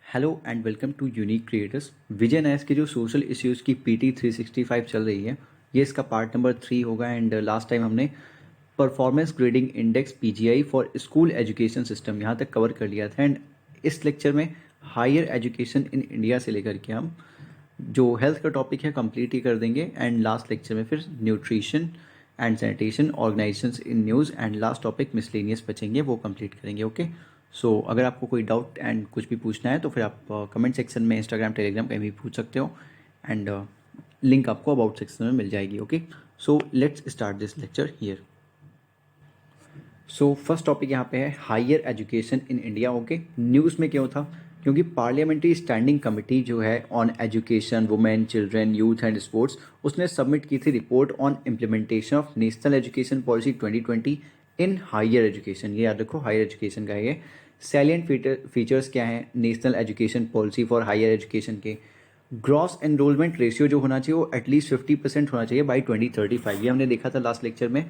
Hello and welcome to unique creators. Vijay नायस की जो सोशल इश्यूज़ की पीटी 365 चल रही है, ये इसका पार्ट नंबर 3 होगा। एंड लास्ट टाइम हमने performance grading index PGI for school education system यहाँ तक कवर कर लिया था। एंड इस लेक्चर में हायर एजुकेशन इन इंडिया से लेकर के हम जो हेल्थ का टॉपिक है कंप्लीट ही कर देंगे। एंड लास्ट लेक्चर में फिर nutrition and sanitation organisations in news and last topic miscellaneous बचेंगे, वो कंप्लीट करेंगे। ओके, सो अगर आपको कोई डाउट एंड कुछ भी पूछना है तो फिर आप कमेंट सेक्शन में इंस्टाग्राम टेलीग्राम कहीं भी पूछ सकते हो। एंड लिंक आपको अबाउट सेक्शन में मिल जाएगी। Okay, so let's start this lecture here. So first topic यहाँ पे है higher education in India. Okay, news में क्यों था? क्योंकि पार्लियामेंट्री स्टैंडिंग कमेटी जो है on education, women, children, youth and sports, उसने सबमिट की थी report on implementation of national education policy 2020 in higher education. ये याद रखो, हायर एजुकेशन का ये सैलिएंट फीचर्स क्या हैं national education policy for higher education के। ग्रॉस एनरोलमेंट रेशियो जो होना चाहिए वो एटलीस्ट 50% होना चाहिए बाई 2035। ये हमने देखा था लास्ट लेक्चर में।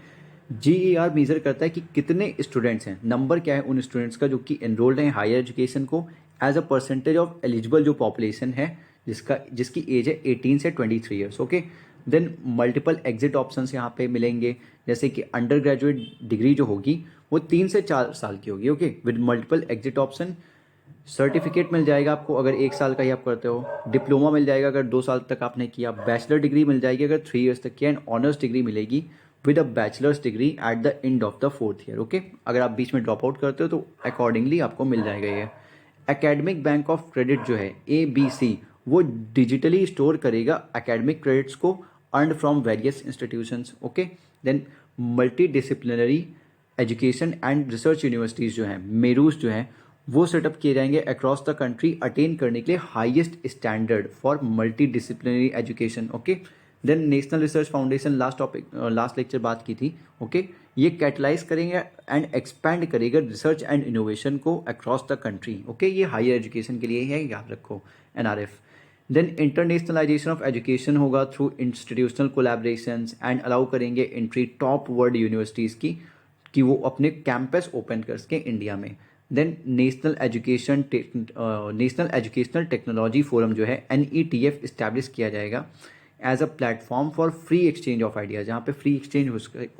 जीईआर मेजर करता है कि कितने स्टूडेंट्स हैं, नंबर क्या है उन स्टूडेंट्स का जो कि एनरोल्ड हैं हायर एजुकेशन को, as a percentage of eligible जो पॉपुलेशन है जिसकी एज है 18 से 23 years. Okay, then multiple exit options यहाँ पे मिलेंगे, जैसे कि अंडर ग्रेजुएट डिग्री जो होगी वो 3 से 4 साल की होगी। Okay, with multiple exit option. Certificate मिल जाएगा आपको अगर 1 साल का ही आप करते हो, डिप्लोमा मिल जाएगा अगर 2 साल तक आपने किया, बैचलर डिग्री मिल जाएगी अगर 3 ईयर्स तक किया, एंड ऑनर्स डिग्री मिलेगी with a bachelors degree at the end of the 4th year. Okay, अगर आप बीच में ड्रॉप आउट करते हो तो अकॉर्डिंगली आपको मिल जाएगा ये। एकेडमिक बैंक ऑफ क्रेडिट जो है ABC, वो डिजिटली स्टोर करेगा एकेडमिक क्रेडिट्स को earned from various institutions. Okay, then multidisciplinary education and research universities जो हैं, मेरूज जो हैं, वो सेटअप किए जाएंगे अक्रॉस द कंट्री अटेन करने के लिए highest standard for multidisciplinary education. Okay, then national research foundation, last lecture बात की थी। ओके, ये कैटलाइज करेंगे एंड एक्सपैंड करेगा रिसर्च एंड इनोवेशन को अक्रॉस द कंट्री। ओके, ये हायर एजुकेशन के लिए है, याद रखो, NRF। Then internationalisation of education होगा through institutional collaborations and allow करेंगे एंट्री टॉप वर्ल्ड यूनिवर्सिटीज़ की कि वो अपने कैंपस ओपन कर सकें इंडिया में। Then national educational technology forum जो है NETF इस्टेब्लिश किया जाएगा as a platform for free exchange of ideas, जहाँ पे फ्री एक्सचेंज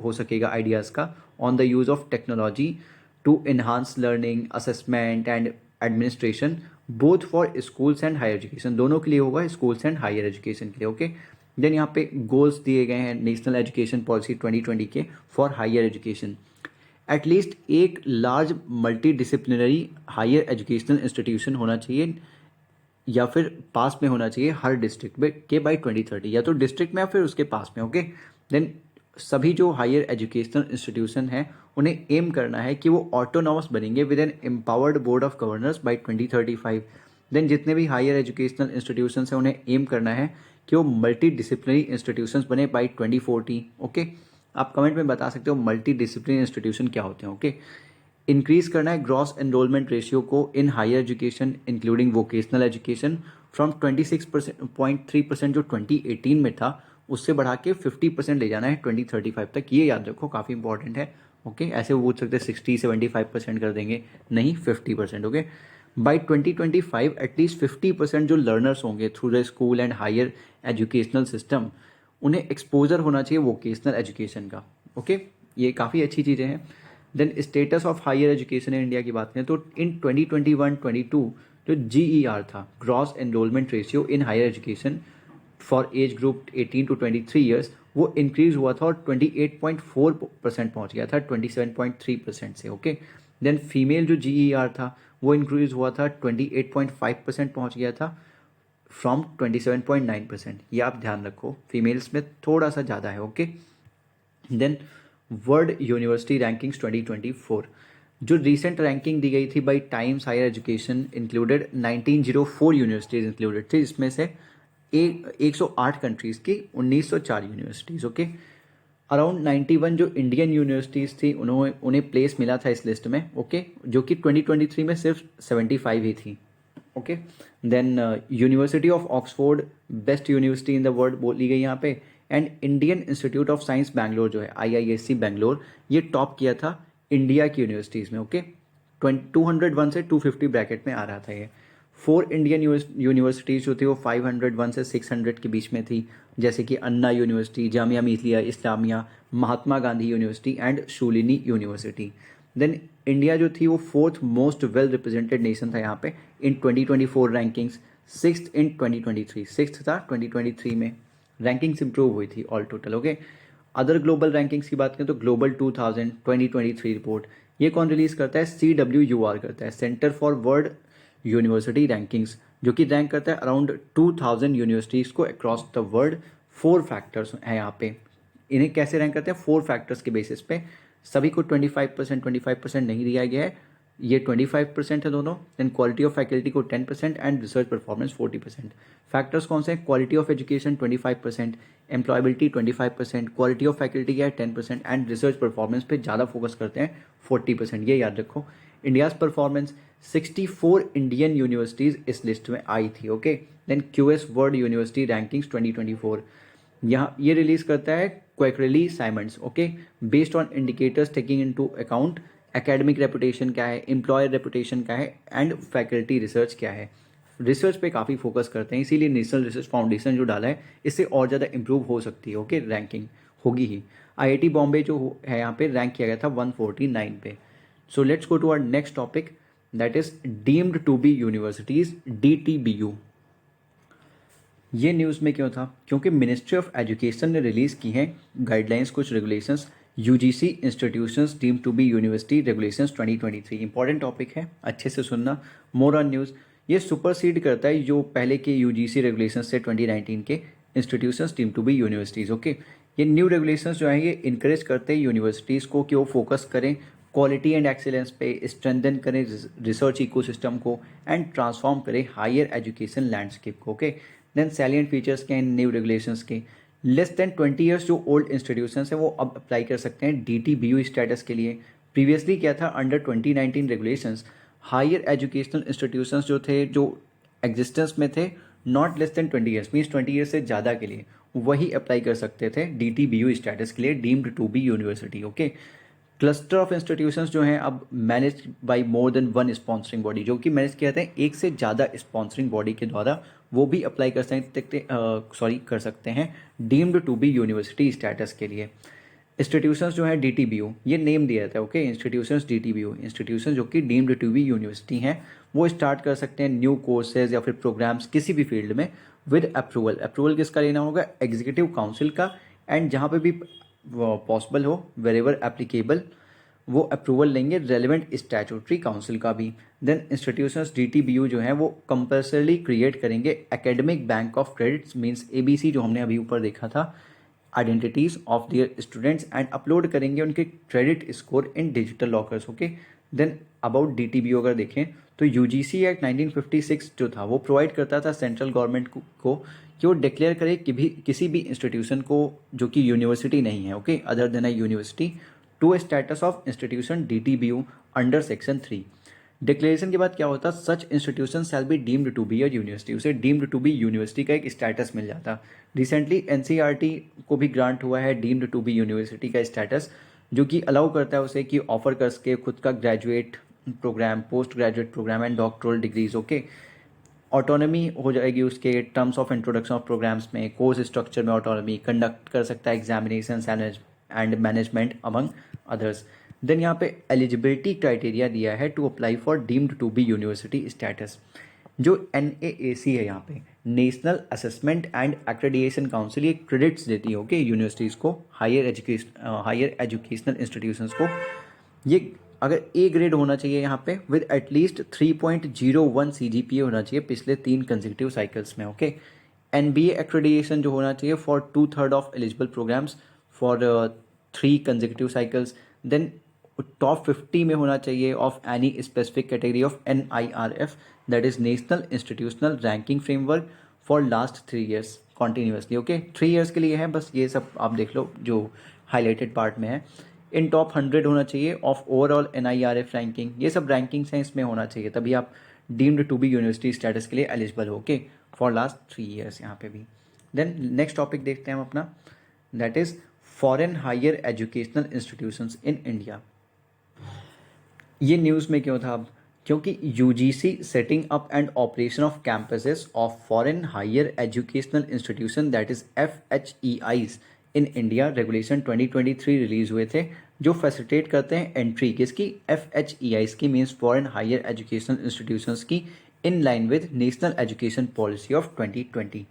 हो सकेगा आइडियाज़ का on the use of technology to enhance learning, assessment and administration both for schools and higher education. दोनों के लिए होगा, स्कूल्स एंड हायर एजुकेशन के लिए। ओके, देन यहाँ पे गोल्स दिए गए हैं नेशनल एजुकेशन पॉलिसी 2020 के फॉर हायर एजुकेशन। एटलीस्ट एक large multidisciplinary higher educational institution होना चाहिए या फिर पास में होना चाहिए हर डिस्ट्रिक्ट में के बाई 2030, या तो डिस्ट्रिक्ट में या फिर उसके पास में। ओके, देन सभी जो हायर एजुकेशनल इंस्टीट्यूशन हैं उन्हें एम करना है कि वो ऑटोनॉमस बनेंगे with an empowered board of governors by 2035। Then जितने भी हायर एजुकेशनल इंस्टीट्यूशन हैं उन्हें एम करना है कि वो मल्टी डिसिप्लिनरी इंस्टीट्यूशंस बने बाई 2040। ओके, आप कमेंट में बता सकते हो मल्टी डिसिप्लिनरी इंस्टीट्यूशन क्या होते हैं। ओके, इंक्रीज करना है ग्रॉस एनरोलमेंट रेशियो को in higher education including vocational education from 26.3% जो 2018 में था उससे बढ़ा के 50% ले जाना है 2035 तक। ये याद रखो, काफ़ी इंपॉर्टेंट है। ओके, ऐसे वो पूछ सकते हैं 60-75% कर देंगे, नहीं 50%। ओके, बाई 2025 एटलीस्ट 50% जो लर्नर्स होंगे through the school and higher educational system, उन्हें एक्सपोजर होना चाहिए वोकेशनल एजुकेशन का। ओके, ये काफ़ी अच्छी चीज़ें हैं। Then status of higher education in India की बात करें तो इन 2021-22 जो GER था, gross enrolment ratio in higher education for age group 18 to 23 years, वो इंक्रीज हुआ था और 28.4% पहुंच गया था 27.3% से। ओके, देन फीमेल जो GER था वो इंक्रीज हुआ था 28.5% पहुंच गया था फ्रॉम 27.9%। ये आप ध्यान रखो, फीमेल्स में थोड़ा सा ज़्यादा है। Okay, then world university rankings 2024, जो रिसेंट रैंकिंग दी गई थी by Times Higher Education included 1904 universities included थी, इसमें से 108 कंट्रीज़ की 1904 यूनिवर्सिटीज़। ओके, अराउंड 91 जो इंडियन यूनिवर्सिटीज़ थी उन्हें प्लेस मिला था इस लिस्ट में। ओके, जो कि 2023 में सिर्फ 75 ही थी। Okay, then university of Oxford best university in the world बोली गई यहाँ पे। And Indian institute of science Bangalore जो है IISc बैंगलोर, ये टॉप किया था इंडिया की यूनिवर्सिटीज़ में। ओके, 201 से 250 ब्रैकेट में आ रहा था ये। 4 इंडियन यूनिवर्सिटीज़ जो थी वो 501 से 600 के बीच में थी, जैसे कि अन्ना university, Jamia Millia Islamia, Mahatma Gandhi university and Shoolini university. Then India जो थी वो 4th most well represented nation था यहाँ पे इन 2024 रैंकिंग्स, 6th इन 2023, 6th था 2023 में। रैंकिंग्स इंप्रूव हुई थी all total. Okay, other global rankings की बात करें तो ग्लोबल 2000 2023 रिपोर्ट, ये कौन रिलीज करता है? CWUR करता है, centre for world university rankings, जो कि रैंक करता है अराउंड 2000 यूनिवर्सिटीज़ को अक्रॉस द वर्ल्ड। 4 फैक्टर्स हैं यहाँ पे। इन्हें कैसे रैंक करते हैं? 4 फैक्टर्स के बेसिस पे। सभी को 25% नहीं दिया गया है, ये 25% है दोनों। देन क्वालिटी ऑफ फैकल्टी को 10% एंड रिसर्च परफॉर्मेंस 40%। फैक्टर्स कौन से हैं? Quality of education 25%, employability 25%, quality of faculty क्या है 10% एंड रिसर्च परफॉर्मेंस पे ज़्यादा फोकस करते हैं 40%। ये याद रखो। इंडियाज़ परफॉर्मेंस, 64 इंडियन यूनिवर्सिटीज़ इस लिस्ट में आई थी। Okay, then QS world university rankings 2024, यहाँ ये रिलीज करता है Quacquarelli Symonds. Okay, based on indicators taking into account academic reputation क्या है, एम्प्लॉयर रेपुटेशन क्या है एंड फैकल्टी रिसर्च क्या है। रिसर्च पे काफ़ी फोकस करते हैं, इसीलिए नेशनल रिसर्च फाउंडेशन जो डाला है इससे और ज़्यादा इंप्रूव हो सकती है। ओके, रैंकिंग होगी ही। IIT बॉम्बे जो है यहाँ पे रैंक किया गया था 149 पे। So let's go to our next topic, that is deemed to be universities, DTBU। ये न्यूज़ में क्यों था? क्योंकि मिनिस्ट्री ऑफ एजुकेशन ने रिलीज़ की हैं गाइडलाइंस, कुछ regulations, UGC institutions deem to be university regulations 2023। Important topic है, अच्छे से सुनना। मोर ऑन न्यूज़, ये सुपरसीड करता है जो पहले के UGC रेगुलेशंस से 2019 के institutions deem to be universities. Okay, ये न्यू रेगुलेशंस जो हैं ये इंकरेज करते हैं यूनिवर्सिटीज़ को कि वो फोकस करें क्वालिटी एंड एक्सीलेंस पे, स्ट्रेंथन करें रिसर्च इकोसिस्टम को एंड ट्रांसफॉर्म करें हायर एजुकेशन लैंडस्केप को। ओके, देन सैलिएंट फीचर्स के न्यू रेगुलेशंस के, लेस देन 20 ईयर्स जो ओल्ड इंस्टीट्यूशंस हैं वो अब अप्लाई कर सकते हैं DTBU स्टेटस के लिए। प्रीवियसली क्या था? Under 2019 regulations higher educational institutions जो थे, जो एग्जिस्टेंस में थे, not less than 20 years means 20 years से ज़्यादा के लिए वही अप्लाई कर सकते थे DTBU स्टेटस के लिए, deemed to be university. Okay, cluster of institutions जो हैं अब manage by more than one sponsoring body, जो कि मैनेज किया जाता है एक से ज़्यादा स्पॉन्सरिंग बॉडी के द्वारा, वो भी अप्लाई कर सकते हैं deemed to be university status के लिए। इंस्टीट्यूशंस जो है DTBU, ये नेम दिया जाता है। ओके, इंस्टीट्यूशंस DTBU, इंस्टीट्यूशन जो कि डीम्ड टू बी यूनिवर्सिटी हैं, वो स्टार्ट कर सकते हैं न्यू कोर्सेज या फिर प्रोग्राम्स किसी भी फील्ड में विद अप्रूवल। अप्रूवल किसका लेना होगा? एग्जीक्यूटिव काउंसिल का, एंड जहाँ पे भी पॉसिबल हो, वेरेवर एप्लीकेबल, वो अप्रूवल लेंगे रेलिवेंट स्टैट्यूटरी काउंसिल का भी। देन इंस्टीट्यूशंस DTBU जो है वो कंपल्सरली क्रिएट करेंगे academic bank of credits, means ABC जो हमने अभी ऊपर देखा था, identities of their students, and upload करेंगे उनके credit score in digital lockers. Okay, then about DTBU अगर देखें तो UGC एक्ट 1956 जो था वो प्रोवाइड करता था सेंट्रल गवर्नमेंट को कि वो डिक्लेयर करे कि भी किसी भी इंस्टीट्यूशन को जो कि यूनिवर्सिटी नहीं है, okay, other than a university, to status of institution DTBU under section 3। Declaration के बाद क्या होता? Such institution shall be deemed to be a university, उसे डीम्ड टू बी यूनिवर्सिटी का एक स्टेटस मिल जाता। रिसेंटली NCERT को भी ग्रांट हुआ है डीम्ड टू बी यूनिवर्सिटी का स्टेटस, जो कि अलाउ करता है उसे कि ऑफर कर सके खुद का graduate programme, post graduate programme and doctoral degrees. Okay, autonomy हो जाएगी उसके terms of introduction of programmes में, कोर्स स्ट्रक्चर में ऑटोनॉमी, कंडक्ट कर सकता है examination and management among others. Then यहाँ पे एलिजिबिलिटी क्राइटेरिया दिया है to apply for deemed to be university status. जो NAAC है यहाँ पे, national assessment and accreditation council, ये क्रेडिट्स देती है ओके यूनिवर्सिटीज़ को, हायर एजुकेशनल इंस्टीट्यूशंस को। ये अगर A ग्रेड होना चाहिए यहाँ पे विद एटलीस्ट 3.01 CGPA होना चाहिए पिछले 3 कंसेक्यूटिव साइकिल्स में। ओके, NBA एक्रेडिएशन जो होना चाहिए for 2/3 of eligible programmes for 3 consecutive cycles. Then top 50 में होना चाहिए of any specific category of NIRF, that is national institutional ranking framework for last 3 years continuously. Okay, 3 years के लिए है बस, ये सब आप देख लो जो हाईलाइटेड पार्ट में है। इन टॉप 100 होना चाहिए ऑफ ओवरऑल NIRF रैंकिंग, ये सब रैंकिंग्स हैं इसमें होना चाहिए, तभी आप deemed to be university status के लिए एलिजिबल हो। ओके, फॉर लास्ट 3 ईयर्स यहाँ पे भी। देन नेक्स्ट टॉपिक देखते हैं हम अपना, that is foreign higher educational institutions in India. ये न्यूज़ में क्यों था? अब क्योंकि UGC setting up and operation of campuses of foreign higher educational institution that is FHEIs in India regulation 2023 release हुए थे, जो फैसिलिटेट करते हैं एंट्री किसकी, FHEIs की, means foreign higher educational institutions की, in line with national education policy of 2020।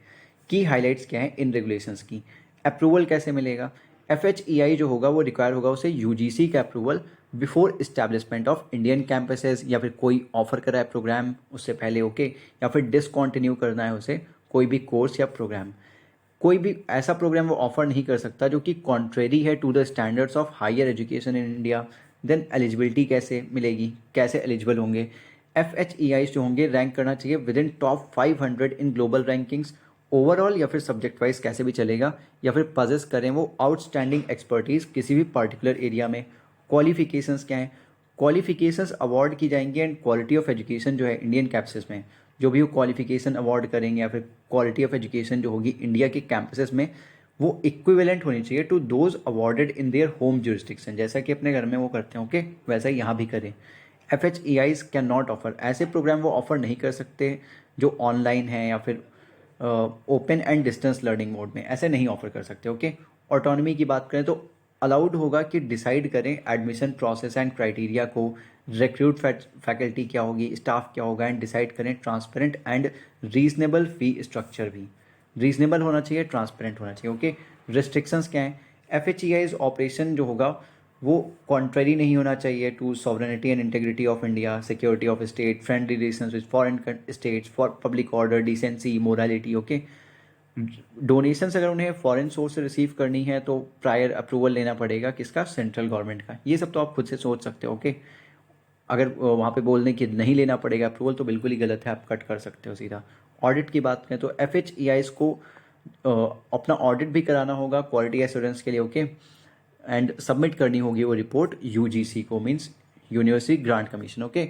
की highlights क्या है इन रेगुलेशंस की। अप्रूवल कैसे मिलेगा, FHEI जो होगा वो रिक्वायर होगा उसे यूजीसी का approval before establishment of Indian campuses, या फिर कोई ऑफर करा है प्रोग्राम उससे पहले, ओके, या फिर डिसकंटिन्यू करना है उसे कोई भी कोर्स या प्रोग्राम। कोई भी ऐसा प्रोग्राम वो ऑफर नहीं कर सकता जो कि कॉन्ट्रेरी है to the standards of higher education in India. Then eligibility कैसे मिलेगी, कैसे एलिजिबल होंगे, FHEI जो होंगे रैंक करना चाहिए with in top 500 in global rankings overall, या फिर सब्जेक्ट वाइज कैसे भी चलेगा, या फिर पजेस करें वो आउटस्टैंडिंग एक्सपर्टीज किसी भी पर्टिकुलर एरिया में। क्वालिफिकेशंस क्या है, क्वालिफिकेशंस अवार्ड की जाएंगी एंड क्वालिटी ऑफ एजुकेशन जो है इंडियन कैंपसेस में, जो भी वो क्वालिफिकेशन अवार्ड करेंगे या फिर क्वालिटी ऑफ एजुकेशन जो होगी इंडिया के कैंपसेस में, वो इक्विवेलेंट होनी चाहिए to those awarded in their home jurisdiction. जैसा कि अपने घर में वो करते हैं, ओके, वैसा ही यहाँ भी करें। FHEIs कैन नॉट ऑफर, ऐसे प्रोग्राम वो ऑफर नहीं कर सकते जो ऑनलाइन है या फिर open and distance learning mode में, ऐसे नहीं ऑफर कर सकते, ओके। ऑटोनॉमी की बात करें तो अलाउड होगा कि डिसाइड करें एडमिशन प्रोसेस एंड क्राइटेरिया को, रिक्रूट फैकल्टी क्या होगी, स्टाफ क्या होगा, एंड डिसाइड करें transparent and reasonable fee structure भी, रीजनेबल होना चाहिए, ट्रांसपेरेंट होना चाहिए, ओके। रिस्ट्रिक्शंस क्या है, FHEIs ऑपरेशन जो होगा वो कॉन्ट्ररी नहीं होना चाहिए to sovereignty and integrity of India, security of state, friendly relations with foreign states, for public order, decency, morality, okay. Donations अगर उन्हें फॉरेन सोर्स से रिसीव करनी है तो प्रायर अप्रूवल लेना पड़ेगा किसका, सेंट्रल गवर्नमेंट का। ये सब तो आप खुद से सोच सकते हो, ओके। अगर वहाँ पे बोलने कि नहीं लेना पड़ेगा अप्रूवल तो बिल्कुल ही गलत है, आप कट कर सकते हो सीधा। ऑडिट की बात करें तो FHEIs को अपना ऑडिट भी कराना होगा क्वालिटी एश्योरेंस के लिए, ओके, एंड सबमिट करनी होगी वो रिपोर्ट यूजीसी को, means university grant commission, okay.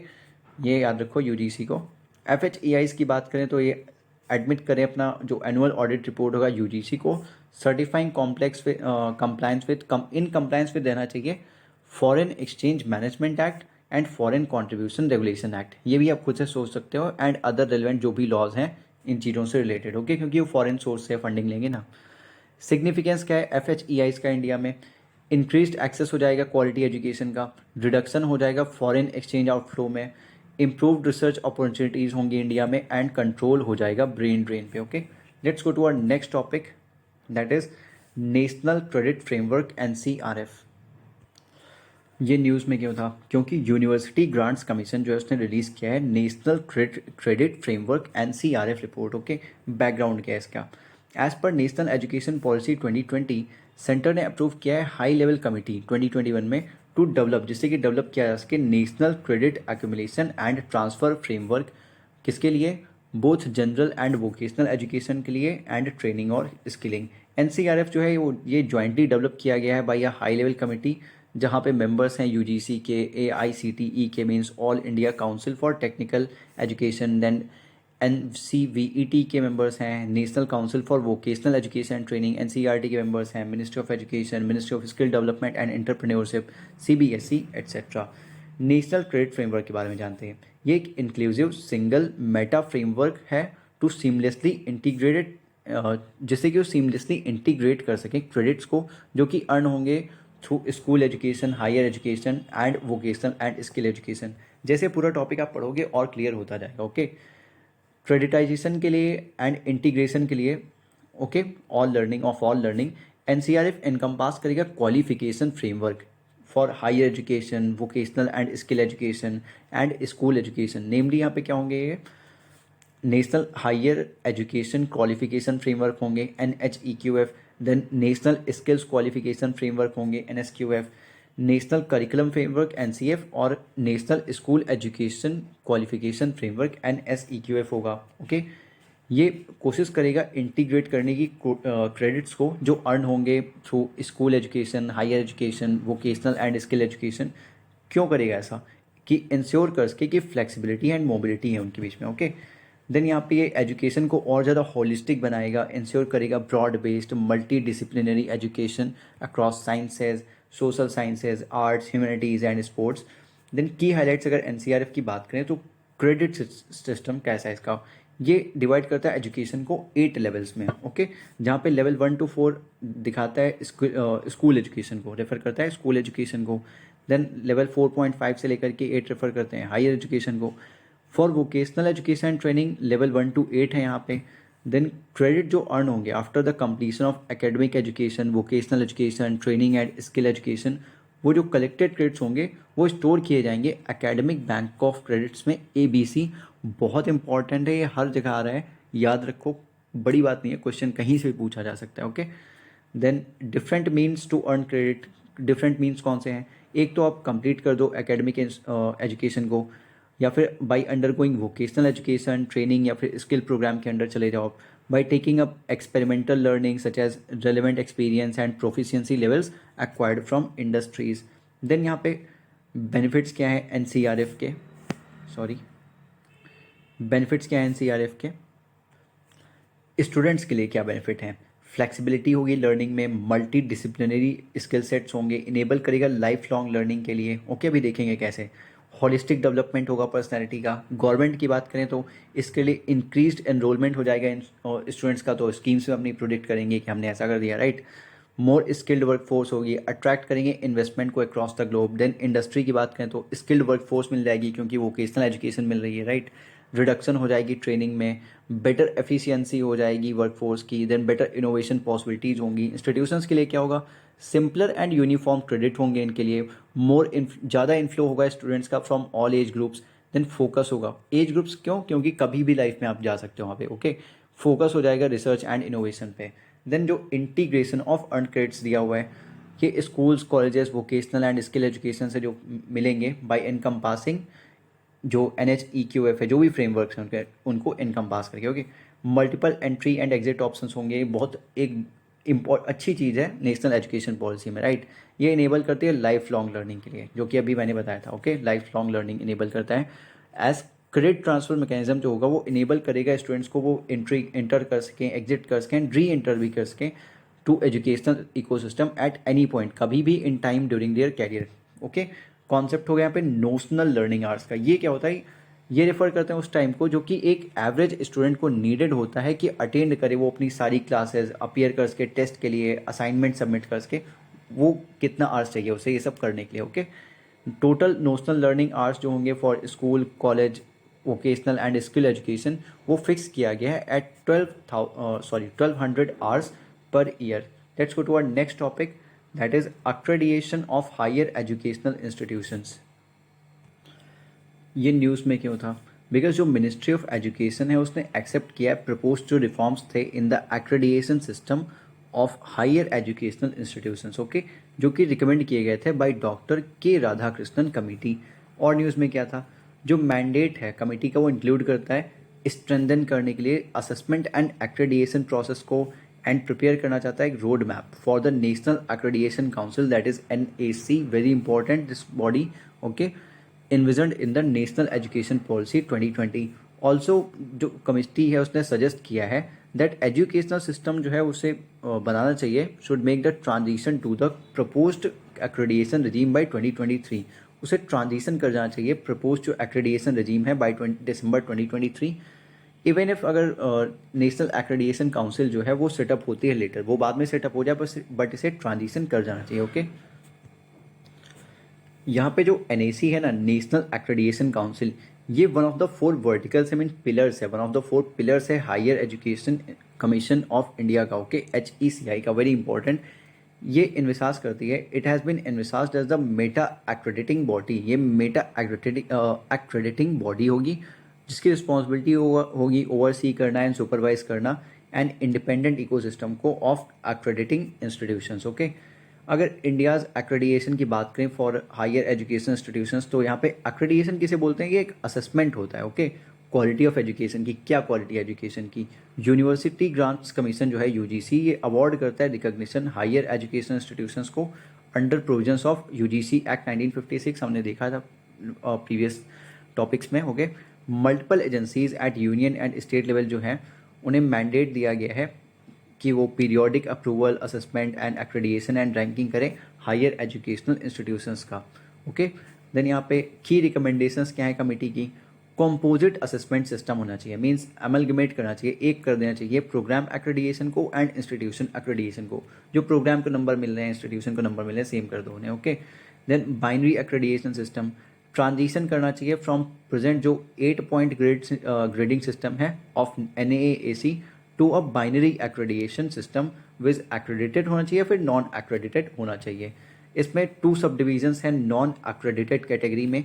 ये याद रखो यूजीसी को। FHEIs की बात करें तो ये एडमिट करें अपना जो एनुअल ऑडिट रिपोर्ट होगा यूजीसी को, certifying complex compliance with in compliance with देना चाहिए foreign exchange management act and foreign contribution regulation act. ये भी आप खुद से सोच सकते हो, एंड अदर रेलिवेंट जो भी लॉज हैं इन चीज़ों से रिलेटेड, ओके, क्योंकि वो फॉरेन सोर्स से फंडिंग लेंगे ना। सिग्निफिकेंस क्या है FHEIs का इंडिया में, इंक्रीज्ड एक्सेस हो जाएगा क्वालिटी एजुकेशन का, रिडक्शन हो जाएगा फॉरेन एक्सचेंज आउटफ्लो में, इम्प्रूव्ड रिसर्च अपॉर्चुनिटीज़ होंगी इंडिया में, एंड कंट्रोल हो जाएगा ब्रेन ड्रेन पे, okay. Let's go to our next topic that is national credit framework NCRF। ये न्यूज़ में क्यों था, क्योंकि यूनिवर्सिटी ग्रांट्स कमीशन जो है उसने रिलीज़ किया है national credit framework NCRF report, okay. Background क्या है इसका, as per national education policy 2020 centre ने अप्रूव किया है हाई लेवल कमिटी 2021 में टू डेवलप, जिससे कि डेवलप किया जा सके national credit accumulation and transfer framework, किसके लिए, both general and vocational education के लिए एंड ट्रेनिंग और स्किलिंग। NCRF जो है वो ये ज्वाइंटली डेवलप किया गया है by a high level committee, जहाँ पे मेंबर्स हैं यूजीसी के, AICTE के, means all India council for technical education, then NCVET के मेंबर्स हैं, national council for vocational education and training NCERT के मेंबर्स हैं, ministry of education, ministry of skill development and entrepreneurship CBSE etcetera. National credit framework के बारे में जानते हैं। ये एक इंक्लूसिव सिंगल मेटा फ्रेमवर्क है टू सीमलेसली इंटीग्रेटेड, जिससे कि वो सीमलेसली इंटीग्रेट कर सकें क्रेडिट्स को जो कि अर्न होंगे through school education, higher education and vocational and skill education. जैसे पूरा टॉपिक आप पढ़ोगे और क्लियर होता जाएगा, ओके। क्रेडिटाइजेशन के लिए एंड इंटीग्रेशन के लिए, okay, all learning NCRF encompass करेगा qualification framework for higher education, vocational and skill education and school education. Namely यहाँ पे क्या होंगे, ये national higher education qualification framework होंगे NHEQF, then national skills qualification framework होंगे NSQF, national curriculum framework NCF, और national school education qualification framework NSEQF होगा, okay. ये कोशिश करेगा इंटीग्रेट करने की क्रेडिट्स को जो अर्न होंगे through school education, higher education, vocational and skill education. क्यों करेगा ऐसा, कि इंश्योर कर सके कि फ्लेक्सिबिलिटी एंड मोबिलिटी है उनके बीच में, ओके। देन यहाँ पे ये एजुकेशन को और ज़्यादा होलिस्टिक बनाएगा, इंश्योर करेगा broad based multidisciplinary education across sciences, social sciences, arts, humanities and sports. Then की हाईलाइट्स अगर एनसीआरएफ की बात करें तो क्रेडिट सिस्टम कैसा है इसका, ये डिवाइड करता है एजुकेशन को 8 लेवल्स में, ओके। जहाँ पे लेवल 1 to 4 दिखाता है स्कूल एजुकेशन को, रेफर करता है स्कूल एजुकेशन को। देन लेवल 4.5 से लेकर के 8 रेफर करते हैं हायर एजुकेशन को। For vocational education and training level 1 to 8 है यहाँ पे। देन क्रेडिट जो अर्न होंगे after the completion of academic education, vocational education, training and skill education, वो जो कलेक्टेड क्रेडिट्स होंगे वो स्टोर किए जाएंगे एकेडमिक बैंक ऑफ क्रेडिट्स में, ABC। बहुत इंपॉर्टेंट है, ये हर जगह आ रहा है, याद रखो, बड़ी बात नहीं है, क्वेश्चन कहीं से भी पूछा जा सकता है, okay. Then different means to earn credit, different means कौन से हैं, एक तो आप कंप्लीट कर दो एकेडमिक एजुकेशन को, या फिर by under going vocational education, training या फिर स्किल प्रोग्राम के अंडर चले जाओ, by taking up experimental learning such as relevant experience and proficiency levels acquired from industries. Then यहाँ पे बेनिफिट्स क्या है एनसीआरएफ के, बेनिफिट्स क्या है एनसीआरएफ के, स्टूडेंट्स के लिए क्या बेनिफिट हैं, फ्लेक्सिबिलिटी होगी लर्निंग में, मल्टी डिसिप्लिनरी स्किल सेट्स होंगे, इनेबल करेगा लाइफ लॉन्ग लर्निंग के लिए, ओके। अभी देखेंगे कैसे, हॉलिस्टिक डेवलपमेंट होगा पर्सनैलिटी का। गवर्नमेंट की बात करें तो इसके लिए इंक्रीज्ड एनरोलमेंट हो जाएगा स्टूडेंट्स का, तो स्कीम्स में अपनी प्रोडिक्ट करेंगे कि हमने ऐसा कर दिया, right. More skilled work force होगी, अट्रैक्ट करेंगे इन्वेस्टमेंट को across the globe. Then industry की बात करें तो स्किल्ड वर्क फोर्स मिल जाएगी क्योंकि वोकेशनल एजुकेशन मिल रही है, राइट। रिडक्शन हो जाएगी ट्रेनिंग में, बेटर एफिशिएंसी हो जाएगी वर्कफोर्स की। देन बेटर इनोवेशन पॉसिबिलिटीज़ होंगी। इंस्टीट्यूशंस के लिए क्या होगा, सिंपलर एंड यूनिफॉर्म क्रेडिट होंगे इनके लिए, ज़्यादा इन्फ्लो होगा स्टूडेंट्स का from all age groups. Then focus होगा एज ग्रुप्स, क्यों, क्योंकि कभी भी लाइफ में आप जा सकते हो वहाँ पे, ओके। फोकस हो जाएगा रिसर्च एंड इनोवेशन पे। देन जो इंटीग्रेशन ऑफ अर्न क्रेडिट्स दिया हुआ है, ये schools, colleges, vocational and skill education से जो मिलेंगे बाय एनकम्पासिंग जो NHEQF है, जो भी फ्रेमवर्क्स हैं उनके, उनको इनकम पास करके, okay. Multiple entry and exit options होंगे, बहुत एक अच्छी चीज़ है नेशनल एजुकेशन पॉलिसी में, राइट। ये इनेबल करती है लाइफ लॉन्ग लर्निंग के लिए, जो कि अभी मैंने बताया था, okay. Life long learning enable करता है। एज क्रेडिट ट्रांसफर मैकेनिज्म जो होगा वो इनेबल करेगा स्टूडेंट्स को वो इंटर कर सकें, एग्जिट कर सकें, री एंटर भी कर सकें to educational ecosystem at any point, कभी भी in time during their career, okay. Concept हो गया यहाँ पे नोशनल लर्निंग आवर्स का। ये क्या होता है, ये रेफर करते हैं उस टाइम को जो कि एक एवरेज स्टूडेंट को नीडेड होता है कि अटेंड करे वो अपनी सारी क्लासेस, अपीयर कर सके टेस्ट के लिए, असाइनमेंट सबमिट कर सके, वो कितना आवर्स चाहिए उसे ये सब करने के लिए, okay. Total notional learning hours जो होंगे for school, college, vocational and skill education वो फिक्स किया गया है at 1200 hours per year. Let's go to our next topic, that is accreditation of higher educational institutions। ये न्यूज़ में क्यों था, बिकॉज जो मिनिस्ट्री ऑफ एजुकेशन है उसने एक्सेप्ट किया है प्रपोज जो रिफॉर्म्स थे in the accreditation system of higher educational institutions, okay, जो कि रिकमेंड किए गए थे बाय डॉक्टर के राधाकृष्णन कमेटी। और न्यूज़ में क्या था, जो मैंडेट है कमेटी का वो इंक्लूड करता है स्ट्रेंथन करने के लिए असेसमेंट एंड एक्रेडिएशन प्रोसेस को, एंड प्रिपेयर करना चाहता है एक road map for the national accreditation council, that is NAC, very important this body, okay, envisioned in the national education policy 2020। Also जो कमिटी है उसने सजेस्ट किया है दैट एजुकेशनल सिस्टम जो है उसे बनाना चाहिए, should make the transition to the proposed accreditation regime by 2023, उसे ट्रांजिशन कर जाना चाहिए प्रपोज जो एक्रेडिएशन रजीम है बाय दिसंबर 2023। इवन इफ अगर नेशनल एक्रेडिएशन काउंसिल जो है वो सेटअप होती है लेटर, वो बाद में सेटअप हो जाए बट इसे ट्रांजिशन कर जाना चाहिए, ओके। यहाँ पे जो NAC है ना, नेशनल एक्रेडिएशन काउंसिल, ये one of the 4 verticals mean pillars है, वन ऑफ द 4 पिलर्स है higher education commission of India का, ओके, HECI का, वेरी इंपॉर्टेंट। ये इन्विसाज करती है, it has been envisaged as the meta accrediting body, ये meta accrediting body होगी जिसकी रिस्पॉन्सिबिलिटी होगी ओवरसी करना एंड सुपरवाइज करना एंड इंडिपेंडेंट इकोसिस्टम को ऑफ एक्रेडिटिंग इंस्टीट्यूशंस, ओके। अगर इंडियाज़ एक्रेडिएशन की बात करें फॉर हायर एजुकेशन इंस्टीट्यूशंस, तो यहाँ पे एक्रेडिएशन किसे बोलते हैं, ये एक असेसमेंट होता है, ओके, क्वालिटी ऑफ एजुकेशन की, क्या क्वालिटी एजुकेशन की। यूनिवर्सिटी ग्रांट्स कमीशन जो है UGC, ये अवार्ड करता है रिकॉग्निशन हायर एजुकेशन इंस्टीट्यूशंस को under provisions of UGC act 1956, हमने देखा था प्रीवियस टॉपिक्स में, okay. Multiple agencies at union and state level जो हैं उन्हें मैंडेट दिया गया है कि वो periodic approval, assessment and accreditation and ranking करें हायर एजुकेशनल इंस्टीट्यूशंस का, ओके। देन यहाँ पे की रिकमेंडेशंस क्या है कमेटी की, कॉम्पोजिट असेसमेंट सिस्टम होना चाहिए, मीन्स अमलगमेट करना चाहिए, एक कर देना चाहिए प्रोग्राम एक्रेडिएशन को एंड इंस्टीट्यूशन एक्रेडिएशन को, जो प्रोग्राम को नंबर मिल रहे हैं इंस्टीट्यूशन को नंबर मिल रहे हैं सेम कर दो उन्हें, okay. Then binary accreditation system, transition करना चाहिए फ्रॉम प्रेजेंट जो 8 पॉइंट ग्रेडिंग सिस्टम है of NAAC to a binary accreditation system viz accredited होना चाहिए, फिर नॉन एक्रेडिटेड होना चाहिए। इसमें 2 सब डिविजन्स हैं नॉन एक्रेडिटेड कैटेगरी में।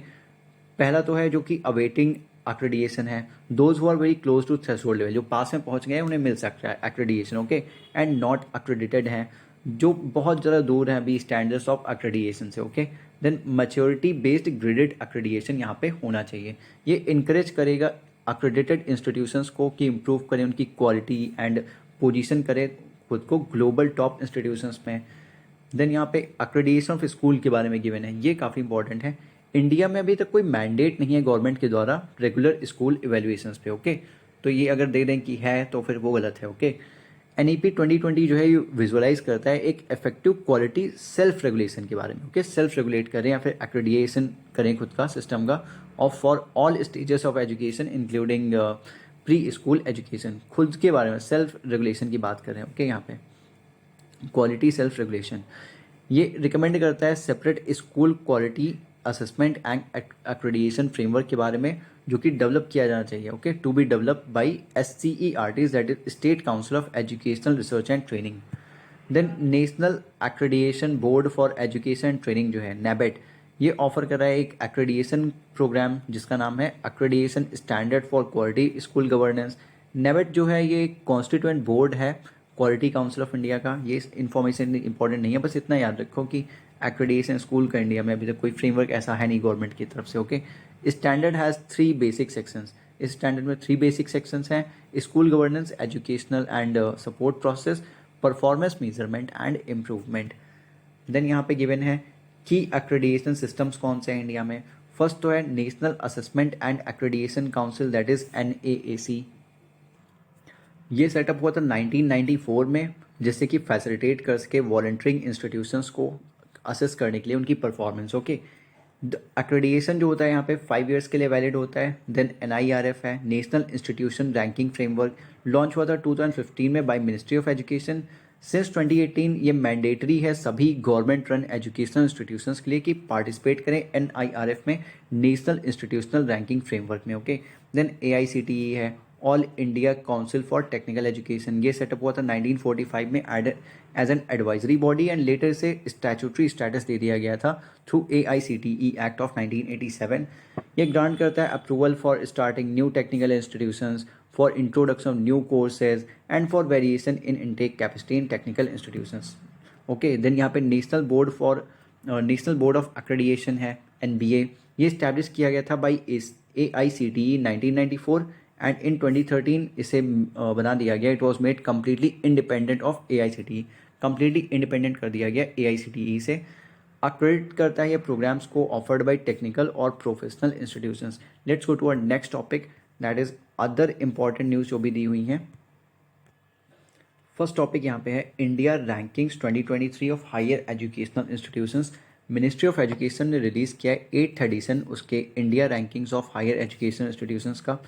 पहला तो है जो कि अवेटिंग एक्रेडिएशन है, those who are very close to threshold level, जो पास में पहुंच गए उन्हें मिल सकता है accreditation, okay. And not accredited हैं जो बहुत ज़्यादा दूर हैं अभी स्टैंडर्ड्स ऑफ एक्रेडिएशन से, okay. Then maturity based graded accreditation यहाँ पे होना चाहिए। ये इनकरेज करेगा एक्रेडिटेड इंस्टीट्यूशंस को कि इम्प्रूव करें उनकी क्वालिटी एंड पोजीशन करें खुद को ग्लोबल टॉप इंस्टीट्यूशंस में। देन यहाँ पे एक्रेडिएशन ऑफ स्कूल के बारे में गिवन है, ये काफ़ी इंपॉर्टेंट है। इंडिया में अभी तक कोई मैंडेट नहीं है गवर्नमेंट के द्वारा रेगुलर स्कूल इवेल्युएशंस पे, ओके। तो ये अगर दे दें कि है तो फिर वो गलत है, ओके। NEP 2020 जो है ये विजुअलाइज करता है एक इफेक्टिव क्वालिटी सेल्फ रेगुलेशन के बारे में, ओके। सेल्फ रेगुलेट करें या फिर एक्रेडिएशन करें खुद का सिस्टम का of for all stages of education including pre school education, खुद के बारे में सेल्फ रेगुलेशन की बात करें, ओके। यहाँ पे क्वालिटी सेल्फ रेगुलेशन ये रिकमेंड करता है separate school quality assessment and accreditation framework के बारे में, जो कि डेवलप किया जाना चाहिए, okay, to be develop by SCERTs that is state council of educational research and training. Then national accreditation board for education and training जो है NABET, ये ऑफर कर रहा है एक एक्रेडिएशन प्रोग्राम जिसका नाम है accreditation standard for quality school governance. NABET जो है ये कॉन्स्टिट्यूएंट बोर्ड है क्वालिटी काउंसिल ऑफ इंडिया का। ये इन्फॉर्मेशन इंपॉर्टेंट नहीं है, बस इतना याद रखो कि एक्रेडिएशन स्कूल का इंडिया में अभी तक कोई फ्रेमवर्क ऐसा है नहीं गवर्नमेंट की तरफ से, okay. Standard has 3 basic sections, इस स्टैंडर्ड में 3 बेसिक सेक्शंस हैं, school governance, educational and support process, performance measurement and improvement. Then यहाँ पे गिवन है की एक्रेडिएशन सिस्टम्स कौन से हैं इंडिया में। फर्स्ट तो है national assessment and accreditation council that is NAAC। ये सेटअप हुआ था 1994 में, जिससे कि फैसिलिटेट कर सके वॉलंटियरिंग इंस्टीट्यूशंस को असेस करने के लिए उनकी परफॉर्मेंस, ओके। एक्रेडिएशन जो होता है यहाँ पे 5 ईयर्स के लिए वैलिड होता है। देन NIRF है national institution ranking framework, launch हुआ था 2015 में bye ministry of education. Since 2018 ये मैंडेटरी है सभी गवर्नमेंट रन एजुकेशनल इंस्टीट्यूशंस के लिए कि पार्टिसिपेट करें NIRF में नाशनल इंस्टीट्यूशनल रैंकिंग फ्रेमवर्क में, ओके। देन AICTE है all India council for technical education, ये सेटअप हुआ था 1945 में as an advisory body and later से स्टैट्यूटरी स्टेटस दे दिया गया था थ्रू AICTE एक्ट ऑफ 1987। ये ग्रांट करता है approval for starting new technical institutions, for introduction of new courses and for variation in intake capacity in technical institutions, okay. Then यहाँ पे नेशनल बोर्ड ऑफ एक्रेडिएशन है NBA, ये establish किया गया था बाई AICTE 1994 एंड इन 2013 इसे बना दिया गया। It was made completely independent of AICTE, completely independent कर दिया गया AICTE से। अक्रेडिट करता है ये प्रोग्राम्स को ऑफर्ड बाय टेक्निकल और professional institutions. Let's go to our next topic that is other important news जो भी दी हुई हैं। फर्स्ट टॉपिक यहाँ पे है India rankings 2023 of higher educational institutions. Ministry of education ने रिलीज़ किया है 8th एडिशन उसके India rankings of higher educational institutions का।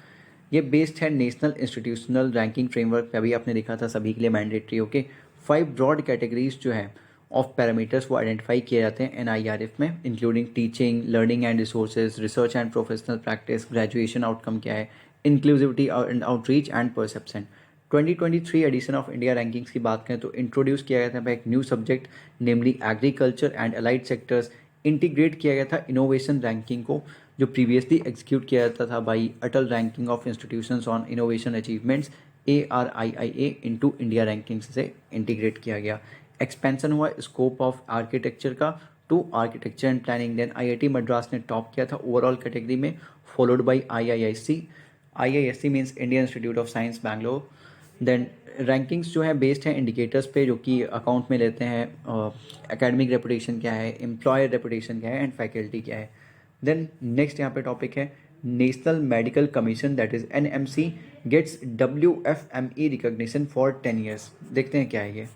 ये बेस्ड है नेशनल इंस्टीट्यूशनल रैंकिंग फ्रेमवर्क पे, अभी आपने देखा था सभी के लिए मैंडेटरी, ओके। 5 ब्रॉड कैटेगरीज जो है ऑफ पैरामीटर्स वो आइडेंटिफाई किए जाते हैं NIRF में, including teaching, learning and resources, research and professional practice, graduation outcome क्या है, inclusivity and outreach and perception. 2023 edition of India rankings की बात करें तो इंट्रोड्यूस किया गया था एक new subject namely agriculture and allied sectors. Integrate किया गया था इनोवेशन रैंकिंग को, जो प्रीवियसली एग्जीक्यूट किया जाता था by Atal ranking of institutions on innovation achievements ARIIA into India rankings से इंटीग्रेट किया गया। एक्सपेंशन हुआ स्कोप ऑफ आर्किटेक्चर का to architecture and planning. Then IIT Madras ने टॉप किया था ओवरऑल कैटेगरी में, followed by IISc means Indian institute of science Bangalore. Then rankings जो है बेस्ड है इंडिकेटर्स पे, जो कि अकाउंट में लेते हैं एकेडमिक रेपुटेशन क्या है, एम्प्लॉयर रेपुटेशन क्या है एंड फैकल्टी क्या है। देन नेक्स्ट यहाँ पे टॉपिक है national medical commission that is NMC gets WFME recognition for 10 years. देखते हैं क्या है ये।